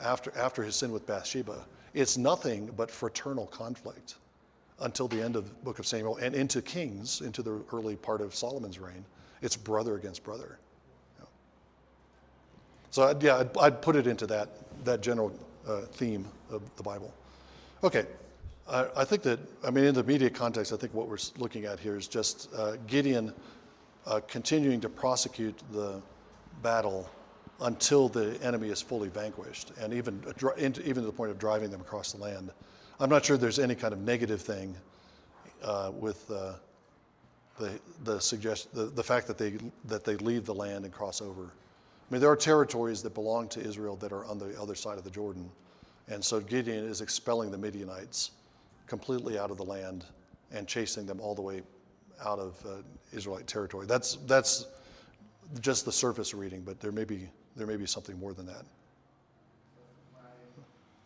after his sin with Bathsheba, it's nothing but fraternal conflict until the end of the book of Samuel and into Kings, into the early part of Solomon's reign. It's brother against brother. So I'd put it into that that general theme of the Bible. Okay, I think that, in the immediate context, I think what we're looking at here is just Gideon continuing to prosecute the battle until the enemy is fully vanquished, and even to the point of driving them across the land. I'm not sure there's any kind of negative thing with the fact that they leave the land and cross over. There are territories that belong to Israel that are on the other side of the Jordan, and so Gideon is expelling the Midianites completely out of the land and chasing them all the way out of Israelite territory. That's just the surface reading, but there may be something more than that.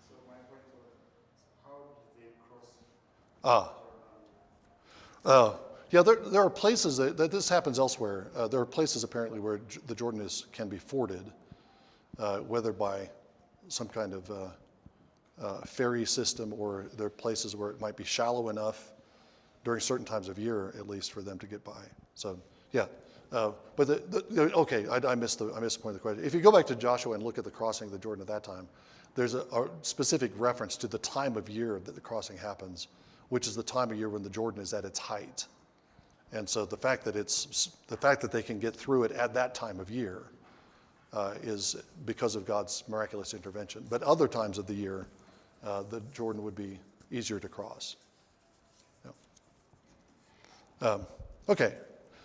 So my point was, how did they cross? Yeah, there are places that this happens elsewhere. There are places apparently where the Jordan can be forded, whether by some kind of ferry system, or there are places where it might be shallow enough during certain times of year, at least, for them to get by. So, yeah. I missed the point of the question. If you go back to Joshua and look at the crossing of the Jordan at that time, there's a specific reference to the time of year that the crossing happens, which is the time of year when the Jordan is at its height. And so the fact that they can get through it at that time of year is because of God's miraculous intervention. But other times of the year, the Jordan would be easier to cross. Yeah. Okay.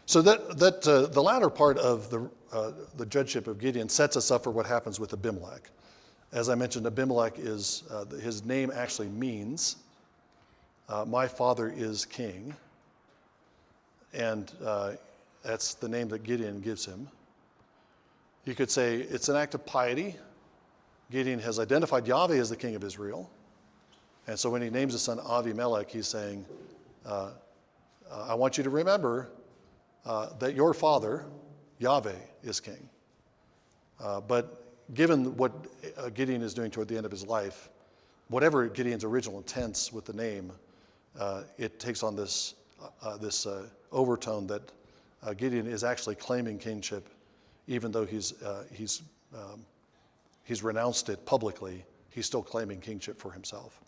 So the latter part of the judgeship of Gideon sets us up for what happens with Abimelech. As I mentioned, Abimelech his name actually means my father is king, and that's the name that Gideon gives him. You could say it's an act of piety. Gideon has identified Yahweh as the king of Israel, and so when he names his son Avimelech, he's saying, I want you to remember that your father, Yahweh, is king. But given what Gideon is doing toward the end of his life, whatever Gideon's original intents with the name, it takes on this overtone that Gideon is actually claiming kingship, even though he's renounced it publicly. He's still claiming kingship for himself.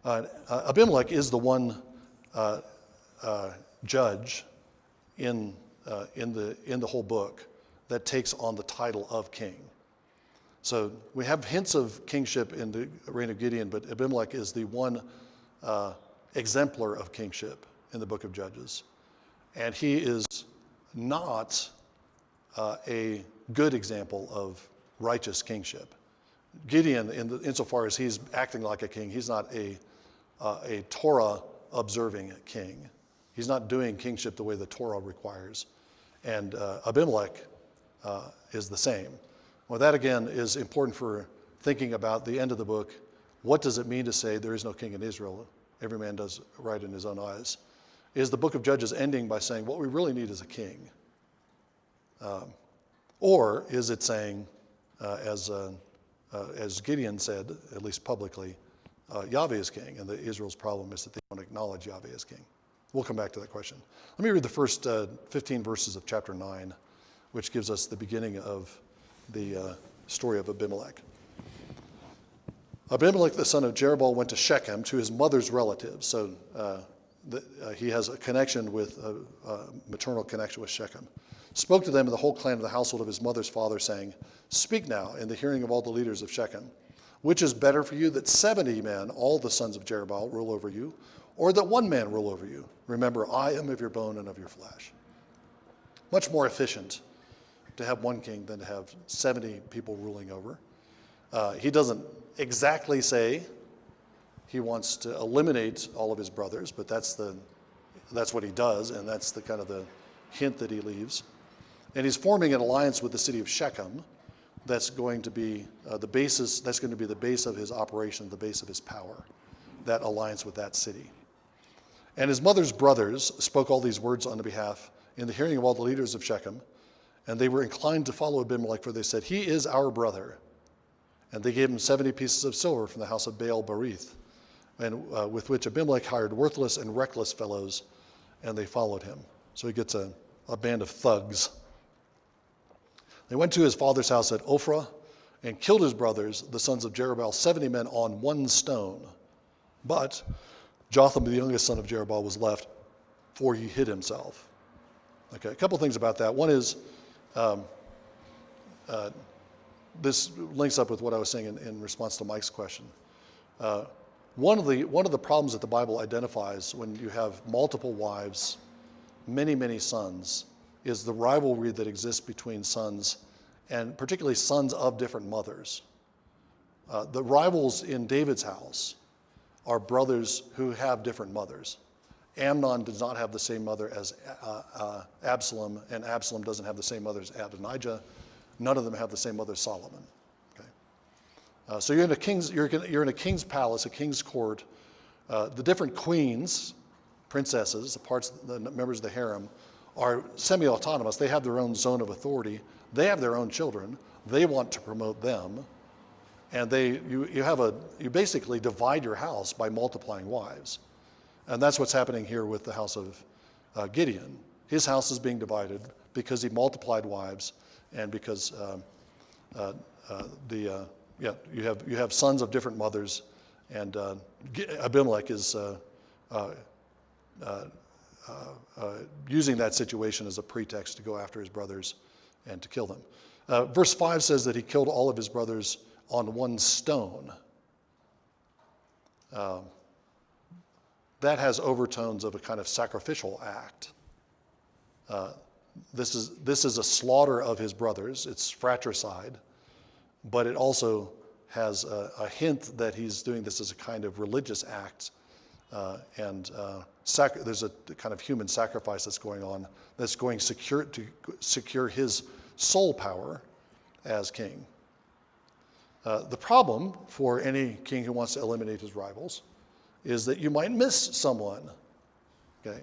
Abimelech is the one judge in the whole book that takes on the title of king. So we have hints of kingship in the reign of Gideon, but Abimelech is the one exemplar of kingship in the book of Judges. And he is not a good example of righteous kingship. Gideon, insofar as he's acting like a king, he's not a Torah-observing king. He's not doing kingship the way the Torah requires. And Abimelech is the same. Well, that again is important for thinking about the end of the book. What does it mean to say there is no king in Israel? Every man does right in his own eyes. Is the book of Judges ending by saying what we really need is a king? Or is it saying, as Gideon said, at least publicly, Yahweh is king, and Israel's problem is that they don't acknowledge Yahweh as king? We'll come back to that question. Let me read the first 15 verses of chapter 9, which gives us the beginning of the story of Abimelech. Abimelech, the son of Jerubbaal, went to Shechem to his mother's relatives. So he has a connection with, a maternal connection with Shechem. Spoke to them and the whole clan of the household of his mother's father, saying, Speak now in the hearing of all the leaders of Shechem. Which is better for you, that 70 men, all the sons of Jerubbaal, rule over you, or that one man rule over you? Remember, I am of your bone and of your flesh. Much more efficient to have one king than to have 70 people ruling over. He doesn't exactly say he wants to eliminate all of his brothers, but that's what he does, and that's the kind of the hint that he leaves. And he's forming an alliance with the city of Shechem. That's going to be the basis. That's going to be the base of his operation, the base of his power. That alliance with that city. And his mother's brothers spoke all these words on the behalf in the hearing of all the leaders of Shechem, and they were inclined to follow Abimelech, for they said, He is our brother. And they gave him 70 pieces of silver from the house of Baal Berith, and with which Abimelech hired worthless and reckless fellows, and they followed him. So he gets a band of thugs. They went to his father's house at Ophrah, and killed his brothers, the sons of Jerubbaal, 70 men on one stone. But Jotham, the youngest son of Jerubbaal, was left, for he hid himself. Okay, a couple things about that. One is, this links up with what I was saying in response to Mike's question. One of the problems that the Bible identifies when you have multiple wives, many, many sons, is the rivalry that exists between sons, and particularly sons of different mothers. The rivals in David's house are brothers who have different mothers. Amnon does not have the same mother as Absalom, and Absalom doesn't have the same mother as Adonijah. None of them have the same mother as Solomon. Okay? So you're in a king's palace, a king's court. The different queens, princesses, the members of the harem, are semi-autonomous. They have their own zone of authority. They have their own children. They want to promote them. And you basically divide your house by multiplying wives. And that's what's happening here with the house of Gideon. His house is being divided because he multiplied wives, and because you have sons of different mothers, and Abimelech is using that situation as a pretext to go after his brothers and to kill them. Verse 5 says that he killed all of his brothers on one stone. That has overtones of a kind of sacrificial act. This is a slaughter of his brothers. It's fratricide, but it also has a hint that he's doing this as a kind of religious act, and there's a kind of human sacrifice that's going on that's going to secure his sole power as king. The problem for any king who wants to eliminate his rivals is that you might miss someone. Okay,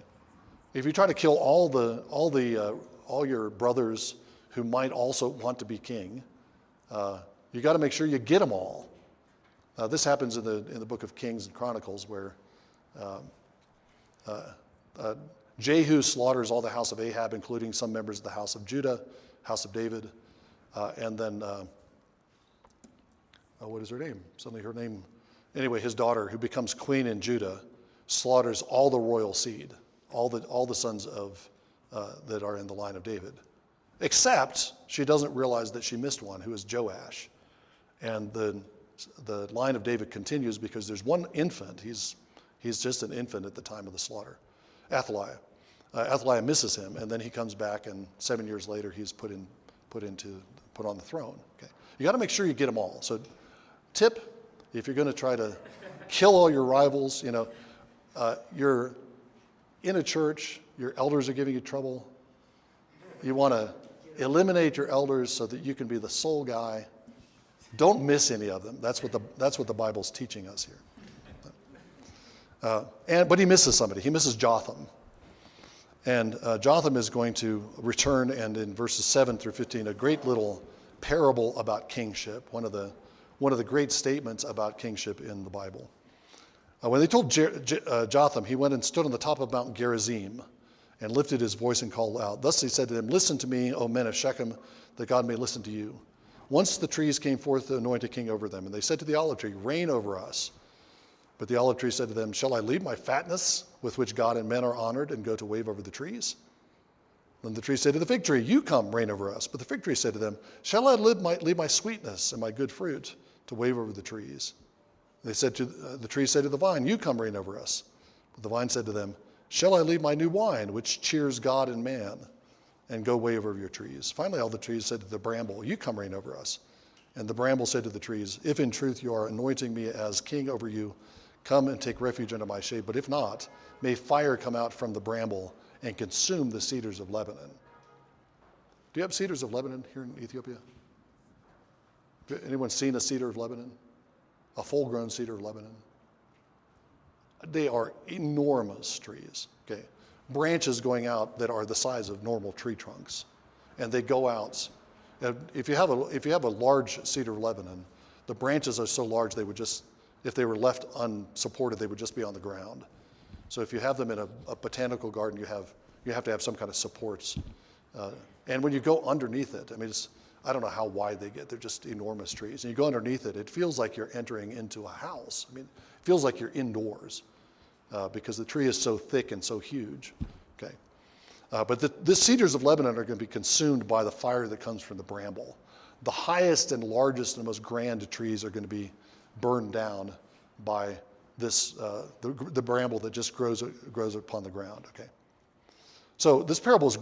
if you try to kill all your brothers who might also want to be king, you got to make sure you get them all. This happens in the book of Kings and Chronicles, where Jehu slaughters all the house of Ahab, including some members of the house of Judah, house of David, and then what is her name? Suddenly her name. Anyway, his daughter, who becomes queen in Judah, slaughters all the royal seed, all the sons of that are in the line of David, except she doesn't realize that she missed one, who is Joash, and the line of David continues because there's one infant. He's just an infant at the time of the slaughter, Athaliah. Athaliah misses him, and then he comes back, and 7 years later he's put on the throne. Okay, you got to make sure you get them all. So, tip. If you're going to try to kill all your rivals, you're in a church, your elders are giving you trouble. You want to eliminate your elders so that you can be the sole guy. Don't miss any of them. That's what the Bible's teaching us here. But he misses somebody. He misses Jotham. And Jotham is going to return, and in verses 7 through 15, a great little parable about kingship, one of the great statements about kingship in the Bible. When they told Jotham, he went and stood on the top of Mount Gerizim and lifted his voice and called out. Thus he said to them, "Listen to me, O men of Shechem, that God may listen to you. Once the trees came forth to anoint a king over them, and they said to the olive tree, 'Reign over us.' But the olive tree said to them, 'Shall I leave my fatness with which God and men are honored and go to wave over the trees?' Then the tree said to the fig tree, 'You come, reign over us.' But the fig tree said to them, 'Shall I leave my sweetness and my good fruit to wave over the trees?' The tree said to the vine, 'You come, reign over us.' But the vine said to them, 'Shall I leave my new wine, which cheers God and man, and go wave over your trees?' Finally, all the trees said to the bramble, 'You come, reign over us.' And the bramble said to the trees, 'If in truth you are anointing me as king over you, come and take refuge under my shade. But if not, may fire come out from the bramble and consume the cedars of Lebanon.'" Do you have cedars of Lebanon here in Ethiopia? Anyone seen a cedar of Lebanon? A full-grown cedar of Lebanon? They are enormous trees. Okay, branches going out that are the size of normal tree trunks, and they go out. If you have a large cedar of Lebanon, the branches are so large they would just, if they were left unsupported, they would just be on the ground. So if you have them in a botanical garden, you have to have some kind of supports. And when you go underneath it, I mean, I don't know how wide they get. They're just enormous trees. And you go underneath it, it feels like you're entering into a house. I mean, it feels like you're indoors because the tree is so thick and so huge. Okay, but the cedars of Lebanon are going to be consumed by the fire that comes from the bramble. The highest and largest and most grand trees are going to be burned down by this the bramble that just grows upon the ground. Okay, so this parable is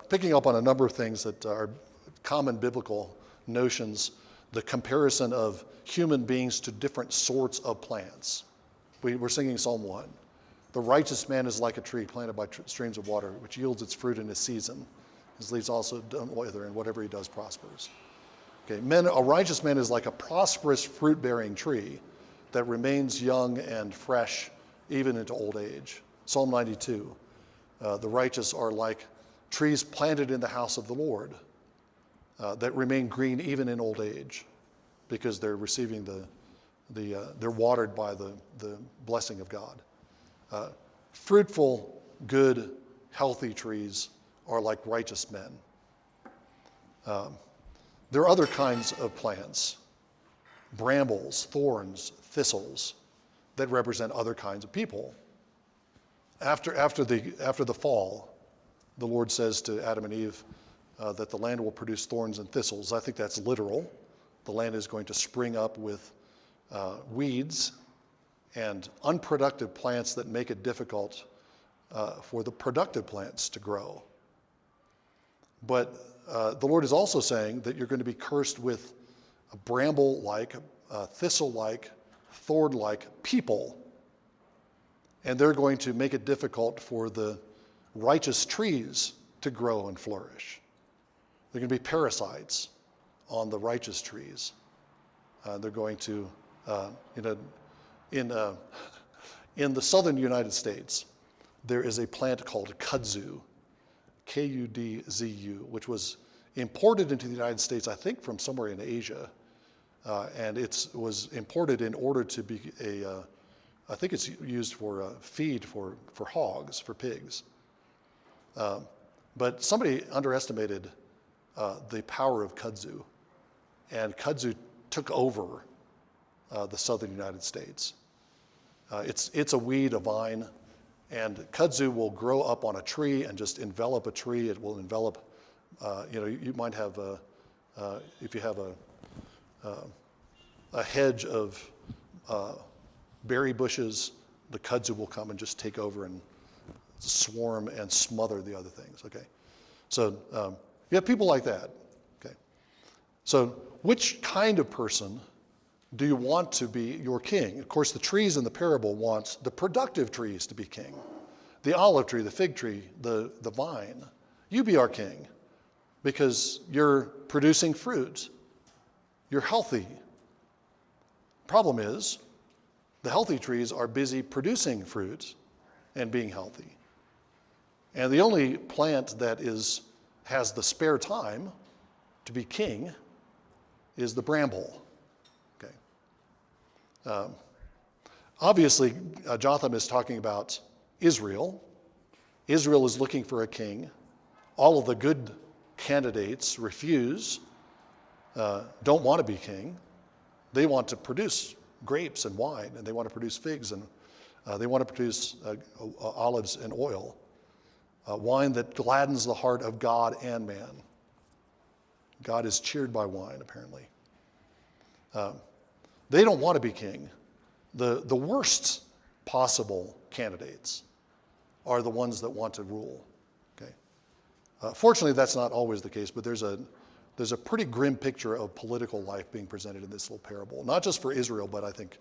picking up on a number of things that are common biblical notions. The comparison of human beings to different sorts of plants. We're singing Psalm 1. The righteous man is like a tree planted by streams of water, which yields its fruit in its season. His leaves also don't wither, and whatever he does prospers. Okay, a righteous man is like a prosperous fruit-bearing tree that remains young and fresh even into old age. Psalm 92, the righteous are like trees planted in the house of the Lord that remain green even in old age because they're receiving they're watered by the blessing of God. Fruitful, good, healthy trees are like righteous men. There are other kinds of plants, brambles, thorns, thistles, that represent other kinds of people. After the fall, the Lord says to Adam and Eve that the land will produce thorns and thistles. I think that's literal. The land is going to spring up with weeds and unproductive plants that make it difficult for the productive plants to grow. But the Lord is also saying that you're going to be cursed with a bramble-like, thistle-like, thorn-like people. And they're going to make it difficult for the righteous trees to grow and flourish. They're going to be parasites on the righteous trees. They're going to, in the southern United States, there is a plant called kudzu, Kudzu, which was imported into the United States, I think, from somewhere in Asia. And it was imported in order to be I think it's used for feed for hogs, for pigs. But somebody underestimated the power of kudzu, and kudzu took over the southern United States. It's a weed, a vine, and kudzu will grow up on a tree and just envelop a tree. It will envelop, you might have, if you have a hedge of berry bushes, the kudzu will come and just take over and swarm and smother the other things, okay? So you have people like that, okay? So which kind of person do you want to be your king? Of course, the trees in the parable want the productive trees to be king. The olive tree, the fig tree, the vine. You be our king because you're producing fruit. You're healthy. Problem is, the healthy trees are busy producing fruit and being healthy. And the only plant that has the spare time to be king is the bramble. Okay. Obviously, Jotham is talking about Israel. Israel is looking for a king. All of the good candidates refuse, don't want to be king. They want to produce grapes and wine, and they want to produce figs, and they want to produce olives and oil, wine that gladdens the heart of God and man. God is cheered by wine, apparently. They don't want to be king. The worst possible candidates are the ones that want to rule. Okay. Fortunately, that's not always the case, but there's a pretty grim picture of political life being presented in this little parable, not just for Israel, but I think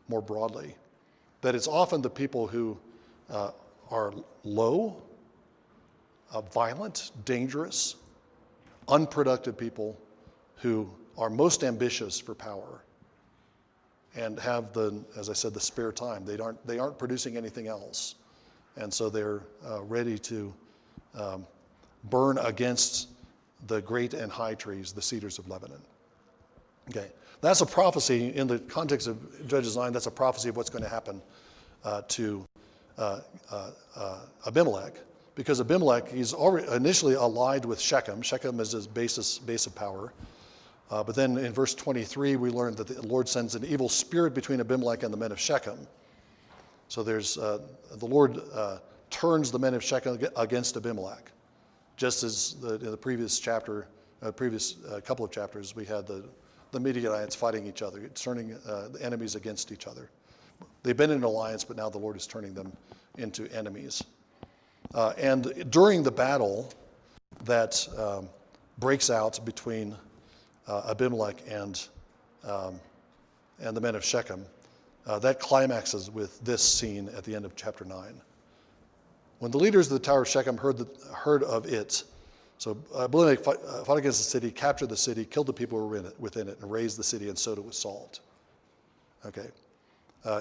more broadly, that it's often the people who are low, violent, dangerous, unproductive people who are most ambitious for power and have as I said, the spare time. They aren't producing anything else, and so they're ready to burn against the great and high trees, the cedars of Lebanon. Okay, that's a prophecy in the context of Judges 9. That's a prophecy of what's going to happen to Abimelech, because Abimelech, he's already initially allied with Shechem. Shechem is his base of power. But then in verse 23, we learn that the Lord sends an evil spirit between Abimelech and the men of Shechem. So there's the Lord turns the men of Shechem against Abimelech, just as in the previous chapter, couple of chapters, we had the Midianites fighting each other, turning the enemies against each other. They've been in an alliance, but now the Lord is turning them into enemies. And during the battle that breaks out between Abimelech and the men of Shechem, that climaxes with this scene at the end of chapter 9. When the leaders of the Tower of Shechem heard of it, so Abimelech fought against the city, captured the city, killed the people who were within it, and razed the city and sowed it with salt. Okay,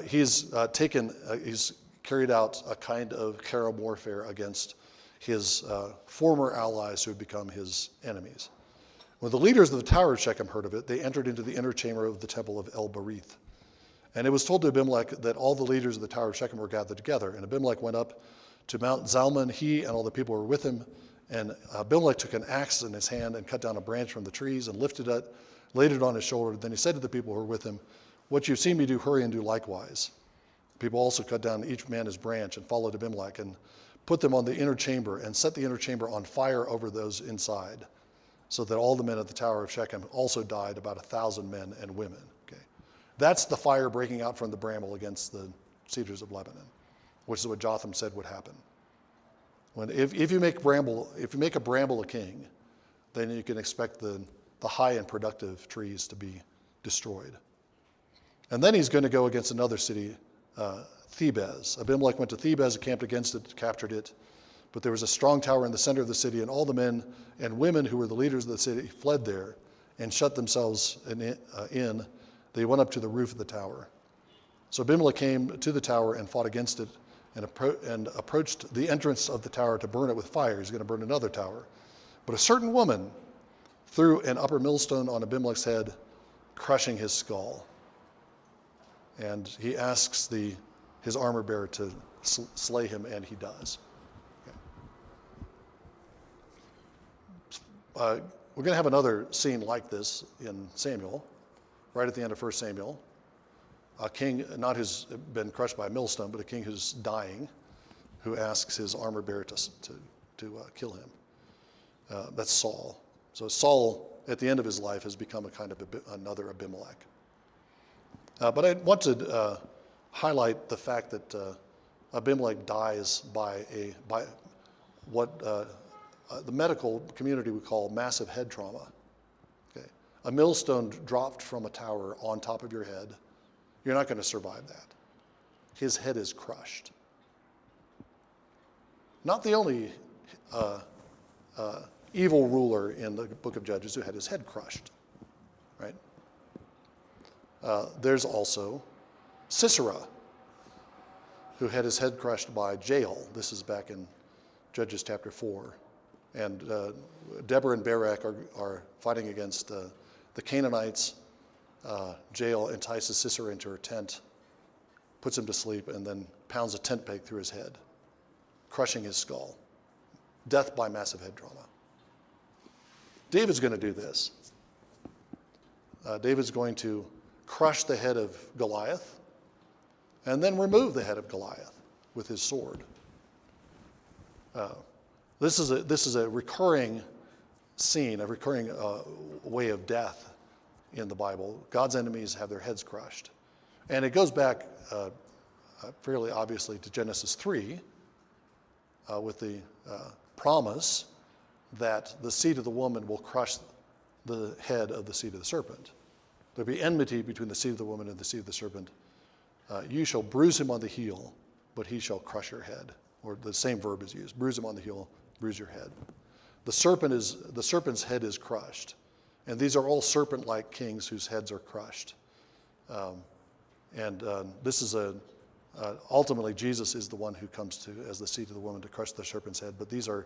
he's carried out a kind of carnal warfare against his former allies who had become his enemies. When the leaders of the Tower of Shechem heard of it, they entered into the inner chamber of the temple of El-Berith. And it was told to Abimelech that all the leaders of the Tower of Shechem were gathered together. And Abimelech went up to Mount Zalmon, he and all the people who were with him. And Abimelech took an axe in his hand and cut down a branch from the trees and lifted it, laid it on his shoulder. Then he said to the people who were with him, "What you've seen me do, hurry and do likewise." People also cut down each man his branch and followed Abimelech and put them on the inner chamber and set the inner chamber on fire over those inside, so that all the men at the Tower of Shechem also died, about 1,000 men and women. Okay, that's the fire breaking out from the bramble against the cedars of Lebanon, which is what Jotham said would happen. If you make a bramble a king, then you can expect the high and productive trees to be destroyed. And then he's going to go against another city, Thebez. Abimelech went to Thebez, camped against it, captured it. But there was a strong tower in the center of the city, and all the men and women who were the leaders of the city fled there and shut themselves in. They went up to the roof of the tower. So Abimelech came to the tower and fought against it and approached the entrance of the tower to burn it with fire. He's going to burn another tower. But a certain woman threw an upper millstone on Abimelech's head, crushing his skull. And he asks his armor bearer to slay him, and he does. Okay. We're going to have another scene like this in Samuel, right at the end of 1 Samuel. A king, not who's been crushed by a millstone, but a king who's dying, who asks his armor bearer to kill him. That's Saul. So Saul, at the end of his life, has become a kind of another Abimelech. But I want to highlight the fact that Abimelech dies by what the medical community would call massive head trauma. Okay. A millstone dropped from a tower on top of your head, you're not going to survive that. His head is crushed. Not the only evil ruler in the book of Judges who had his head crushed, right? There's also Sisera, who had his head crushed by Jael. This is back in Judges chapter 4. And Deborah and Barak are fighting against the Canaanites. Jael entices Sisera into her tent, puts him to sleep, and then pounds a tent peg through his head, crushing his skull. Death by massive head trauma. David's going to do this. David's going to crush the head of Goliath and then remove the head of Goliath with his sword. This is a recurring scene, a recurring way of death in the Bible. God's enemies have their heads crushed. And it goes back fairly obviously to Genesis 3 with the promise that the seed of the woman will crush the head of the seed of the serpent. There'll be enmity between the seed of the woman and the seed of the serpent. You shall bruise him on the heel, but he shall crush your head. Or the same verb is used. Bruise him on the heel, bruise your head. The serpent's head is crushed. And these are all serpent-like kings whose heads are crushed. This is ultimately Jesus is the one who comes to, as the seed of the woman, to crush the serpent's head. But these are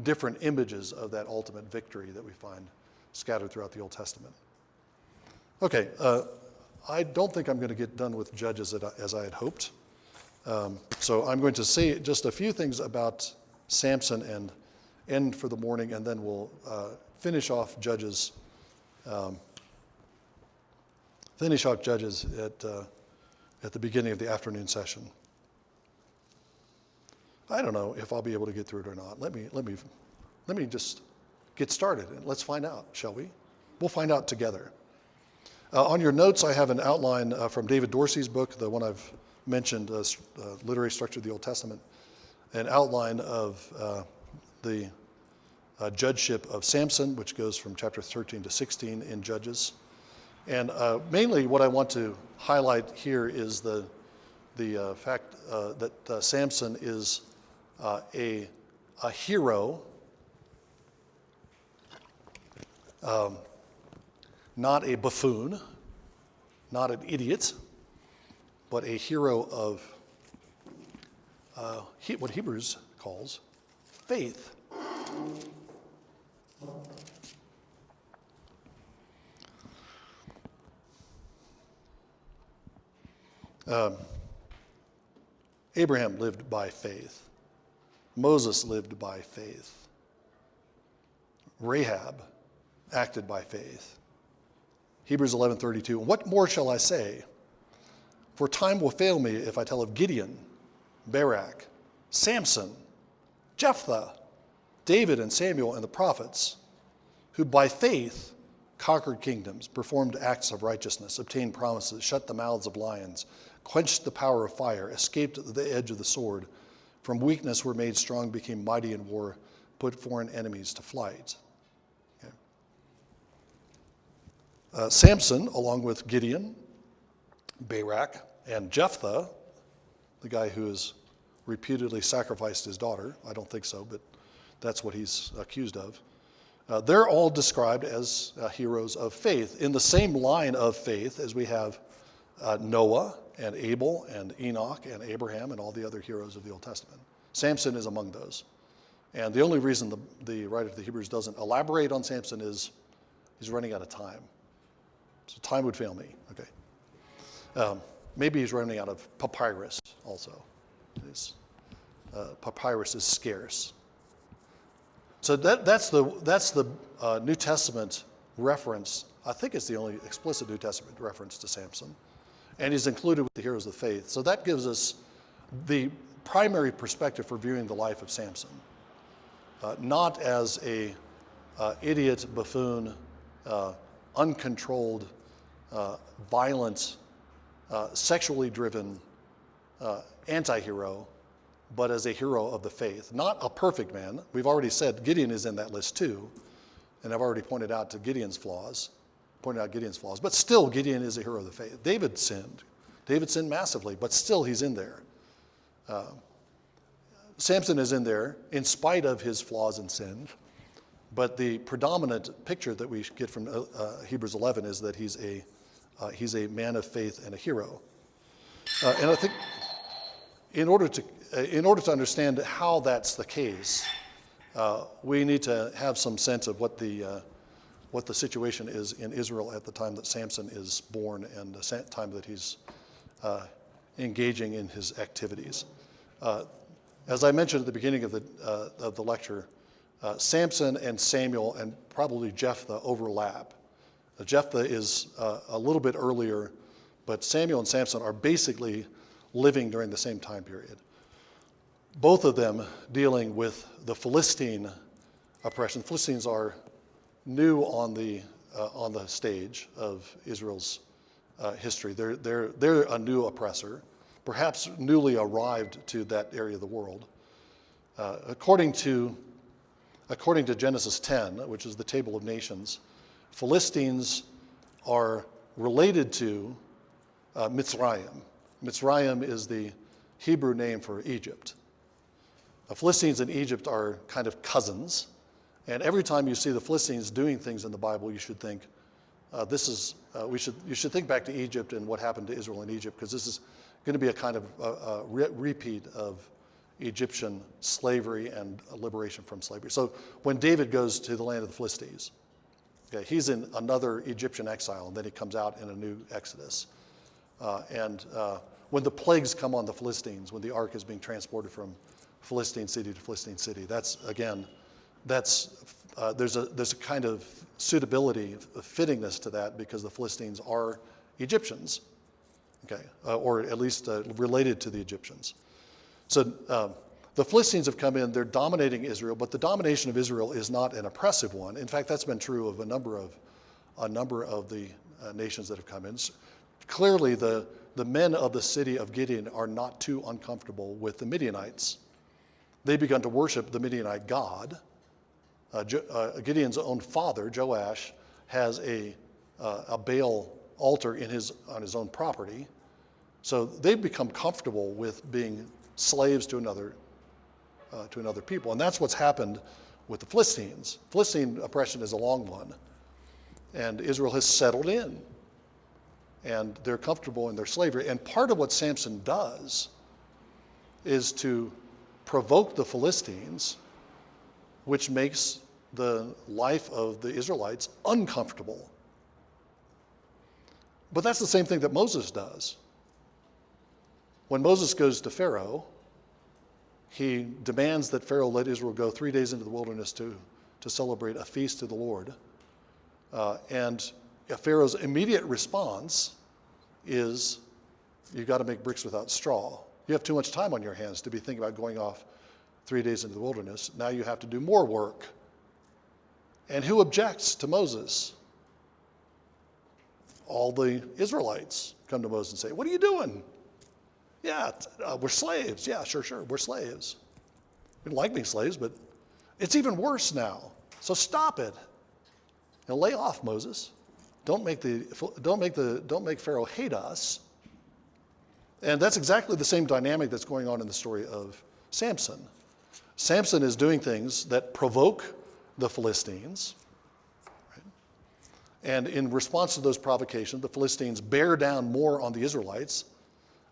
different images of that ultimate victory that we find scattered throughout the Old Testament. Okay, I don't think I'm going to get done with Judges as I had hoped. So I'm going to say just a few things about Samson and end for the morning, and then we'll finish off Judges finish out Judges at the beginning of the afternoon session. I don't know if I'll be able to get through it or not. Let me just get started and let's find out, shall we? We'll find out together. On your notes, I have an outline from David Dorsey's book, the one I've mentioned, Literary Structure of the Old Testament, an outline of the judgeship of Samson, which goes from chapter 13 to 16 in Judges. And mainly what I want to highlight here is the fact that Samson is a hero, not a buffoon, not an idiot, but a hero of what Hebrews calls faith. Abraham lived by faith. Moses lived by faith. Rahab acted by faith. Hebrews 11:32. What more shall I say? For time will fail me if I tell of Gideon, Barak, Samson, Jephthah, David and Samuel and the prophets, who by faith conquered kingdoms, performed acts of righteousness, obtained promises, shut the mouths of lions, quenched the power of fire, escaped the edge of the sword, from weakness were made strong, became mighty in war, put foreign enemies to flight. Okay. Samson, along with Gideon, Barak, and Jephthah, the guy who has reputedly sacrificed his daughter, I don't think so, but that's what he's accused of. They're all described as heroes of faith, in the same line of faith as we have Noah and Abel and Enoch and Abraham and all the other heroes of the Old Testament. Samson is among those. And the only reason the writer of the Hebrews doesn't elaborate on Samson is he's running out of time. So time would fail me. Okay. Maybe he's running out of papyrus also. Papyrus is scarce. So that's the New Testament reference. I think it's the only explicit New Testament reference to Samson. And he's included with the heroes of faith. So that gives us the primary perspective for viewing the life of Samson. Not as a idiot, buffoon, uncontrolled, violent, sexually driven anti-hero, but as a hero of the faith. Not a perfect man. We've already said Gideon is in that list too, and I've already pointed out Gideon's flaws, but still Gideon is a hero of the faith. David sinned. David sinned massively, but still he's in there. Samson is in there in spite of his flaws and sin, but the predominant picture that we get from Hebrews 11 is that he's a man of faith and a hero. And I think in order to understand how that's the case, we need to have some sense of what the situation is in Israel at the time that Samson is born and the time that he's engaging in his activities. As I mentioned at the beginning of the lecture, Samson and Samuel and probably Jephthah overlap. Jephthah is a little bit earlier, but Samuel and Samson are basically living during the same time period. Both of them dealing with the Philistine oppression. Philistines are new on the stage of Israel's history. They're a new oppressor, perhaps newly arrived to that area of the world. According to Genesis 10, which is the Table of Nations, Philistines are related to Mitzrayim. Mitzrayim is the Hebrew name for Egypt. Philistines and Egypt are kind of cousins, and every time you see the Philistines doing things in the Bible, you should think you should think back to Egypt and what happened to Israel in Egypt, because this is going to be a kind of repeat of Egyptian slavery and liberation from slavery. So when David goes to the land of the Philistines, okay, he's in another Egyptian exile, and then he comes out in a new Exodus. When the plagues come on the Philistines, when the ark is being transported from Philistine city to Philistine city, there's a kind of suitability, a fittingness to that, because the Philistines are Egyptians, okay, or at least related to the Egyptians. So the Philistines have come in, they're dominating Israel, but the domination of Israel is not an oppressive one. In fact, that's been true of a number of the nations that have come in. Clearly, the men of the city of Gideon are not too uncomfortable with the Midianites. They begun to worship the Midianite god. Gideon's own father, Joash, has a Baal altar on his own property. So they've become comfortable with being slaves to another people. And that's what's happened with the Philistines. Philistine oppression is a long one. And Israel has settled in. And they're comfortable in their slavery. And part of what Samson does is to provoke the Philistines, which makes the life of the Israelites uncomfortable. But that's the same thing that Moses does. When Moses goes to Pharaoh, he demands that Pharaoh let Israel go 3 days into the wilderness to celebrate a feast to the Lord. And Pharaoh's immediate response is, you've got to make bricks without straw. You have too much time on your hands to be thinking about going off 3 days into the wilderness. Now you have to do more work. And who objects to Moses? All the Israelites come to Moses and say, what are you doing? Yeah, we're slaves. Yeah, sure, we're slaves. We don't like being slaves, but it's even worse now. So stop it. Now lay off, Moses. Don't make Pharaoh hate us. And that's exactly the same dynamic that's going on in the story of Samson. Samson is doing things that provoke the Philistines. Right? And in response to those provocations, the Philistines bear down more on the Israelites.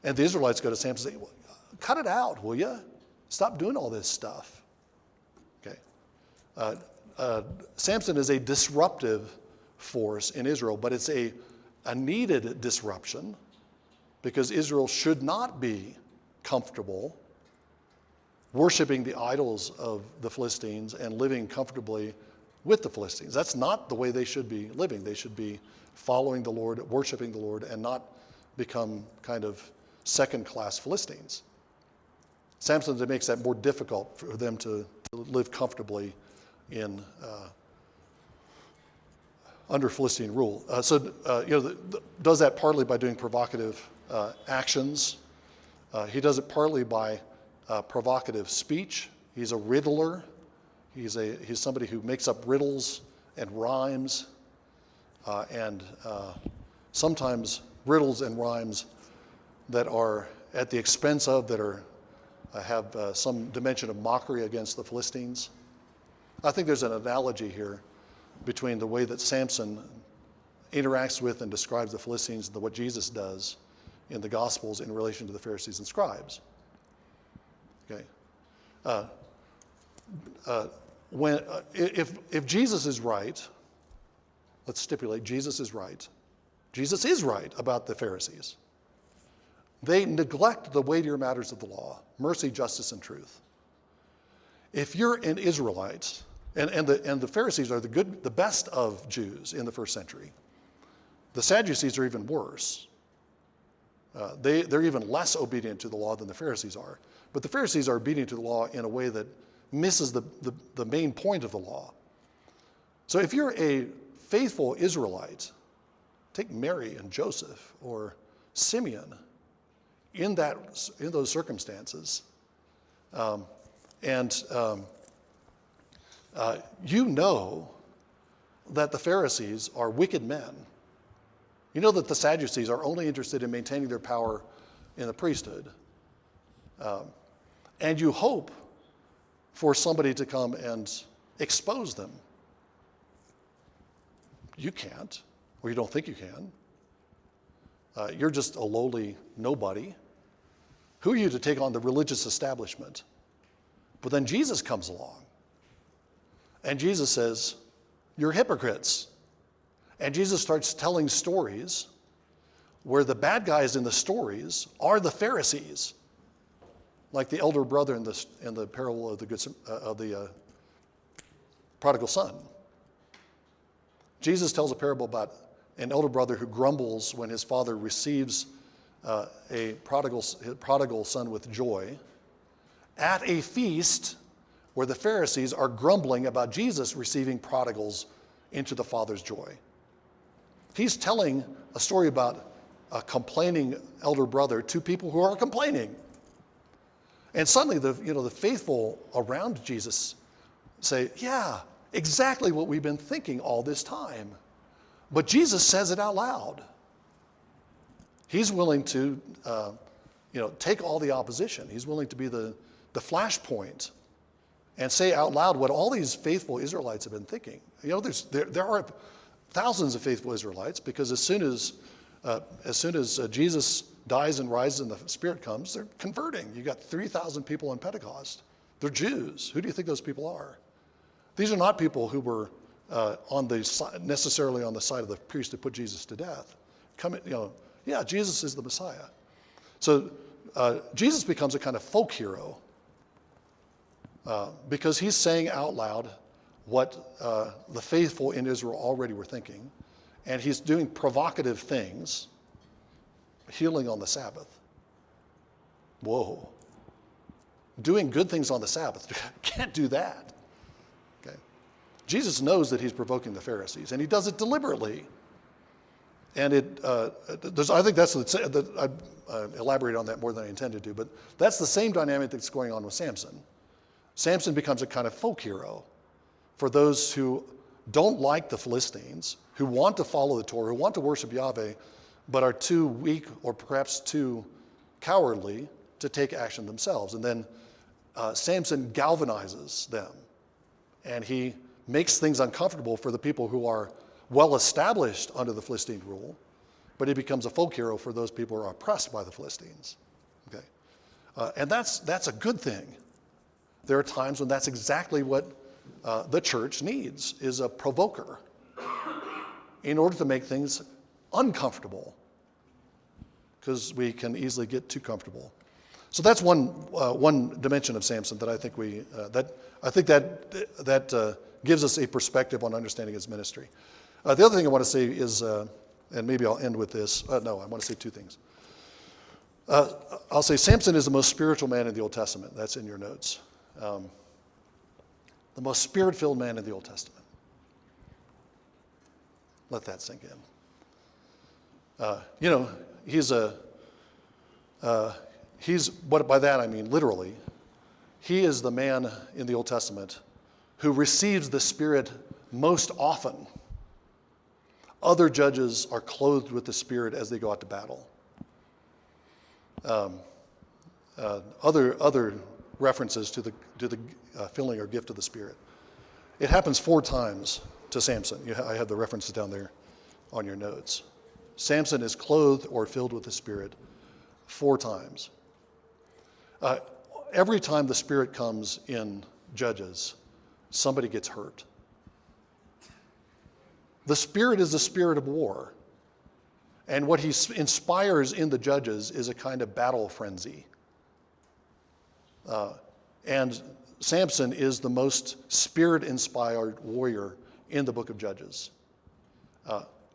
And the Israelites go to Samson and say, well, cut it out, will you? Stop doing all this stuff. Okay. Samson is a disruptive force in Israel, but it's a needed disruption because Israel should not be comfortable worshiping the idols of the Philistines and living comfortably with the Philistines. That's not the way they should be living. They should be following the Lord, worshiping the Lord, and not become kind of second-class Philistines. Samson makes that more difficult for them to live comfortably in under Philistine rule. Does that partly by doing provocative actions. He does it partly by provocative speech. He's a riddler. He's somebody who makes up riddles and rhymes, and sometimes riddles and rhymes that are at the expense of, have some dimension of mockery against the Philistines. I think there's an analogy here between the way that Samson interacts with and describes the Philistines and what Jesus does in the Gospels in relation to the Pharisees and scribes. Okay, if Jesus is right, let's stipulate Jesus is right. Jesus is right about the Pharisees. They neglect the weightier matters of the law: mercy, justice, and truth. If you're an Israelite, and the Pharisees are the best of Jews in the first century. The Sadducees are even worse. They're even less obedient to the law than the Pharisees are. But the Pharisees are obedient to the law in a way that misses the main point of the law. So if you're a faithful Israelite, take Mary and Joseph or Simeon in those circumstances, you know that the Pharisees are wicked men. You know that the Sadducees are only interested in maintaining their power in the priesthood. And you hope for somebody to come and expose them. You can't, or you don't think you can. You're just a lowly nobody. Who are you to take on the religious establishment? But then Jesus comes along. And Jesus says, you're hypocrites. And Jesus starts telling stories where the bad guys in the stories are the Pharisees, like the elder brother in the parable of the prodigal son. Jesus tells a parable about an elder brother who grumbles when his father receives a prodigal son with joy, at a feast where the Pharisees are grumbling about Jesus receiving prodigals into the Father's joy. He's telling a story about a complaining elder brother to people who are complaining. And suddenly the faithful around Jesus say, yeah, exactly what we've been thinking all this time. But Jesus says it out loud. He's willing to take all the opposition. He's willing to be the flashpoint and say out loud what all these faithful Israelites have been thinking. There are thousands of faithful Israelites, because as soon as Jesus dies and rises and the Spirit comes, they're converting. You got 3,000 people on Pentecost. They're Jews. Who do you think those people are? These are not people who were necessarily on the side of the priest who put Jesus to death. Jesus is the Messiah. So Jesus becomes a kind of folk hero because he's saying out loud what the faithful in Israel already were thinking, and he's doing provocative things, healing on the Sabbath. Whoa. Doing good things on the Sabbath. Can't do that. Okay. Jesus knows that he's provoking the Pharisees, and he does it deliberately. And I think I elaborate on that more than I intended to, but that's the same dynamic that's going on with Samson. Samson becomes a kind of folk hero for those who don't like the Philistines, who want to follow the Torah, who want to worship Yahweh, but are too weak or perhaps too cowardly to take action themselves. And then Samson galvanizes them, and he makes things uncomfortable for the people who are well established under the Philistine rule, but he becomes a folk hero for those people who are oppressed by the Philistines. Okay, and that's a good thing. There are times when that's exactly what the church needs, is a provoker in order to make things uncomfortable, because we can easily get too comfortable. So that's one dimension of Samson that I think that gives us a perspective on understanding his ministry. The other thing I want to say is, and maybe I'll end with this. I want to say two things. I'll say Samson is the most spiritual man in the Old Testament. That's in your notes. The most spirit-filled man in the Old Testament. Let that sink in. He's what by that I mean literally. He is the man in the Old Testament who receives the Spirit most often. Other judges are clothed with the Spirit as they go out to battle. Other references to the filling or gift of the Spirit. It happens 4 times to Samson. I have the references down there on your notes. Samson is clothed or filled with the Spirit 4 times. Every time the Spirit comes in Judges, somebody gets hurt. The Spirit is the spirit of war. And what he inspires in the Judges is a kind of battle frenzy. And Samson is the most spirit-inspired warrior in the book of Judges.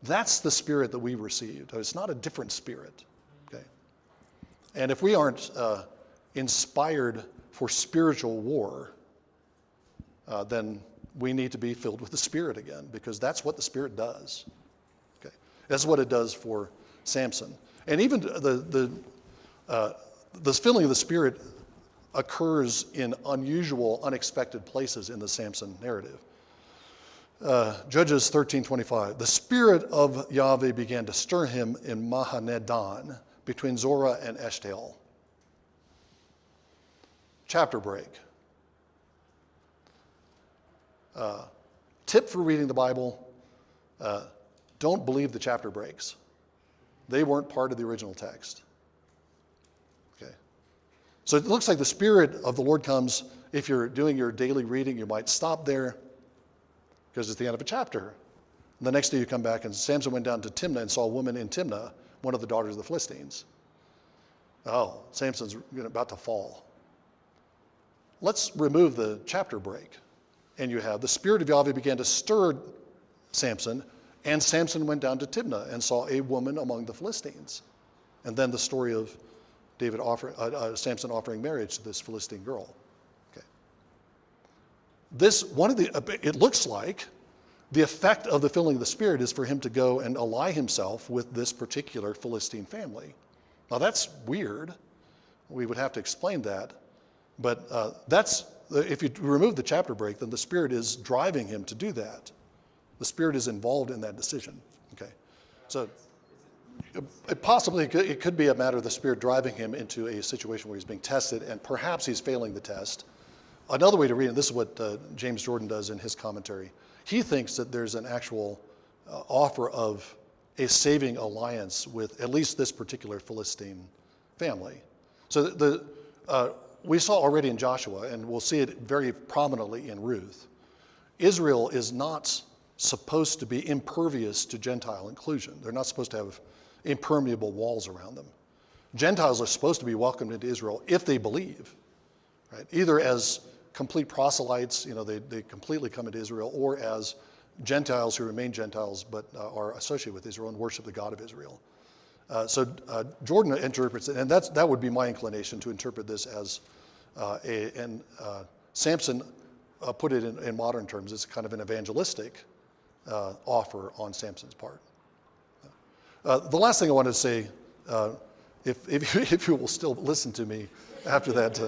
That's the spirit that we received. It's not a different spirit. Okay? And if we aren't inspired for spiritual war, then we need to be filled with the Spirit again, because that's what the Spirit does. Okay? That's what it does for Samson. And even the filling of the Spirit occurs in unusual, unexpected places in the Samson narrative. Judges 13:25. The Spirit of Yahweh began to stir him in Mahanedan, between Zorah and Eshtaol. Chapter break. Tip for reading the Bible, don't believe the chapter breaks. They weren't part of the original text. Okay. So it looks like the Spirit of the Lord comes. If you're doing your daily reading, you might stop there because it's the end of a chapter. And the next day you come back, and Samson went down to Timnah and saw a woman in Timnah, one of the daughters of the Philistines. Oh, Samson's about to fall. Let's remove the chapter break. And you have the Spirit of Yahweh began to stir Samson And Samson went down to Timnah and saw a woman among the Philistines. And then the story of Samson offering marriage to this Philistine girl. Okay. It looks like the effect of the filling of the Spirit is for him to go and ally himself with this particular Philistine family. Now that's weird. We would have to explain that. But if you remove the chapter break, then the Spirit is driving him to do that. The Spirit is involved in that decision. Okay. So it could be a matter of the Spirit driving him into a situation where he's being tested and perhaps he's failing the test. Another way to read it, this is what James Jordan does in his commentary. He thinks that there's an actual offer of a saving alliance with at least this particular Philistine family. So we saw already in Joshua, and we'll see it very prominently in Ruth, Israel is not supposed to be impervious to Gentile inclusion. They're not supposed to have impermeable walls around them. Gentiles are supposed to be welcomed into Israel if they believe, right? Either as complete proselytes, they completely come into Israel, or as Gentiles who remain Gentiles but are associated with Israel and worship the God of Israel. So Jordan interprets it, and that would be my inclination to interpret this as Samson put it in modern terms as kind of an evangelistic offer on Samson's part. The last thing I wanted to say, if you will still listen to me after that,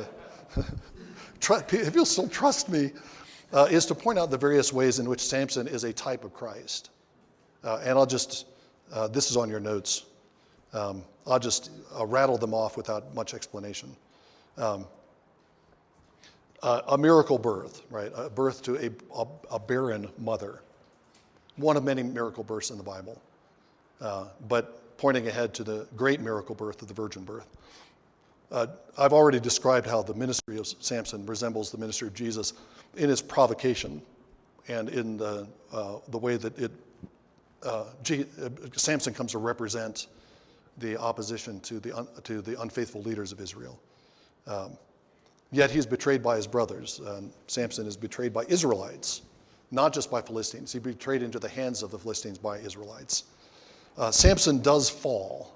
if you'll still trust me, is to point out the various ways in which Samson is a type of Christ. And I'll just, this is on your notes. I'll just rattle them off without much explanation. A miracle birth, right? A birth to a barren mother. One of many miracle births in the Bible. But pointing ahead to the great miracle birth of the virgin birth. I've already described how the ministry of Samson resembles the ministry of Jesus in its provocation and in the way that Samson comes to represent the opposition to the unfaithful leaders of Israel. Yet he's betrayed by his brothers. Samson is betrayed by Israelites, not just by Philistines. He's betrayed into the hands of the Philistines by Israelites. Samson does fall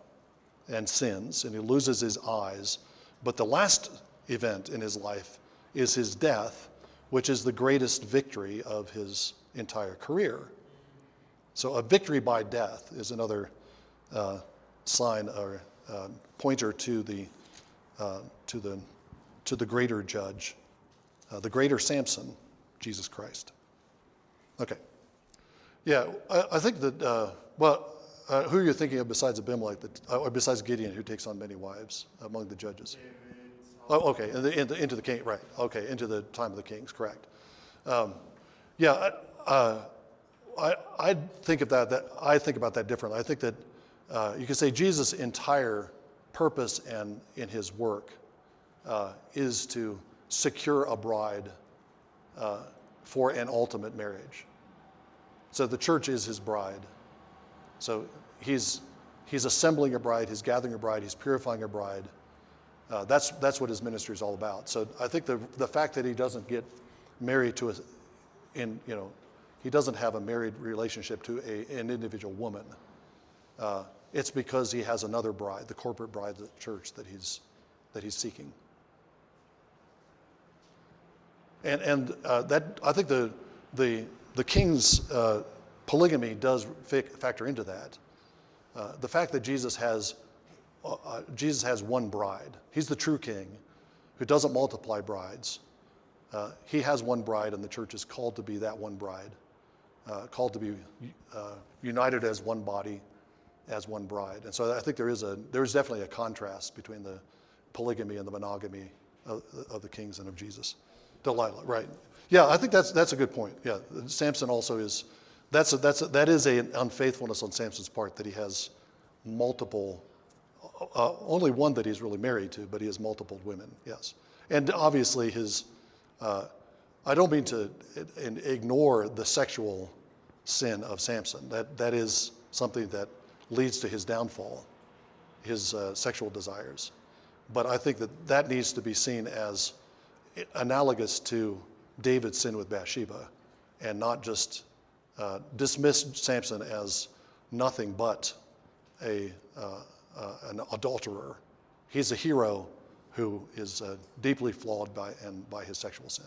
and sins, and he loses his eyes. But the last event in his life is his death, which is the greatest victory of his entire career. So a victory by death is another sign or pointer to the greater judge, the greater Samson, Jesus Christ. Okay. Yeah, I think that, who are you thinking of besides Abimelech, or besides Gideon, who takes on many wives among the judges? Oh, okay, into the king, right? Okay, into the time of the kings, correct? I think of that. I think about that differently. I think that you could say Jesus' entire purpose and in his work is to secure a bride for an ultimate marriage. So the church is his bride. So he's assembling a bride, he's gathering a bride, he's purifying a bride. That's what his ministry is all about. So I think the fact that he doesn't get married to he doesn't have a married relationship to an individual woman. It's because he has another bride, the corporate bride of the church that he's seeking. And that I think the king's polygamy does factor into that. The fact that Jesus has one bride. He's the true king who doesn't multiply brides. He has one bride, and the church is called to be that one bride, called to be united as one body, as one bride. And so I think there is definitely a contrast between the polygamy and the monogamy of the kings and of Jesus. Delilah, right? Yeah, I think that's a good point. Yeah, Samson also is. That is an unfaithfulness on Samson's part, that he has multiple. Only one that he's really married to, but he has multiple women. Yes, and obviously his. I don't mean to ignore the sexual sin of Samson. That is something that leads to his downfall, his sexual desires. But I think that needs to be seen as analogous to David's sin with Bathsheba, and not just dismissed Samson as nothing but an adulterer. He's a hero who is deeply flawed by his sexual sin.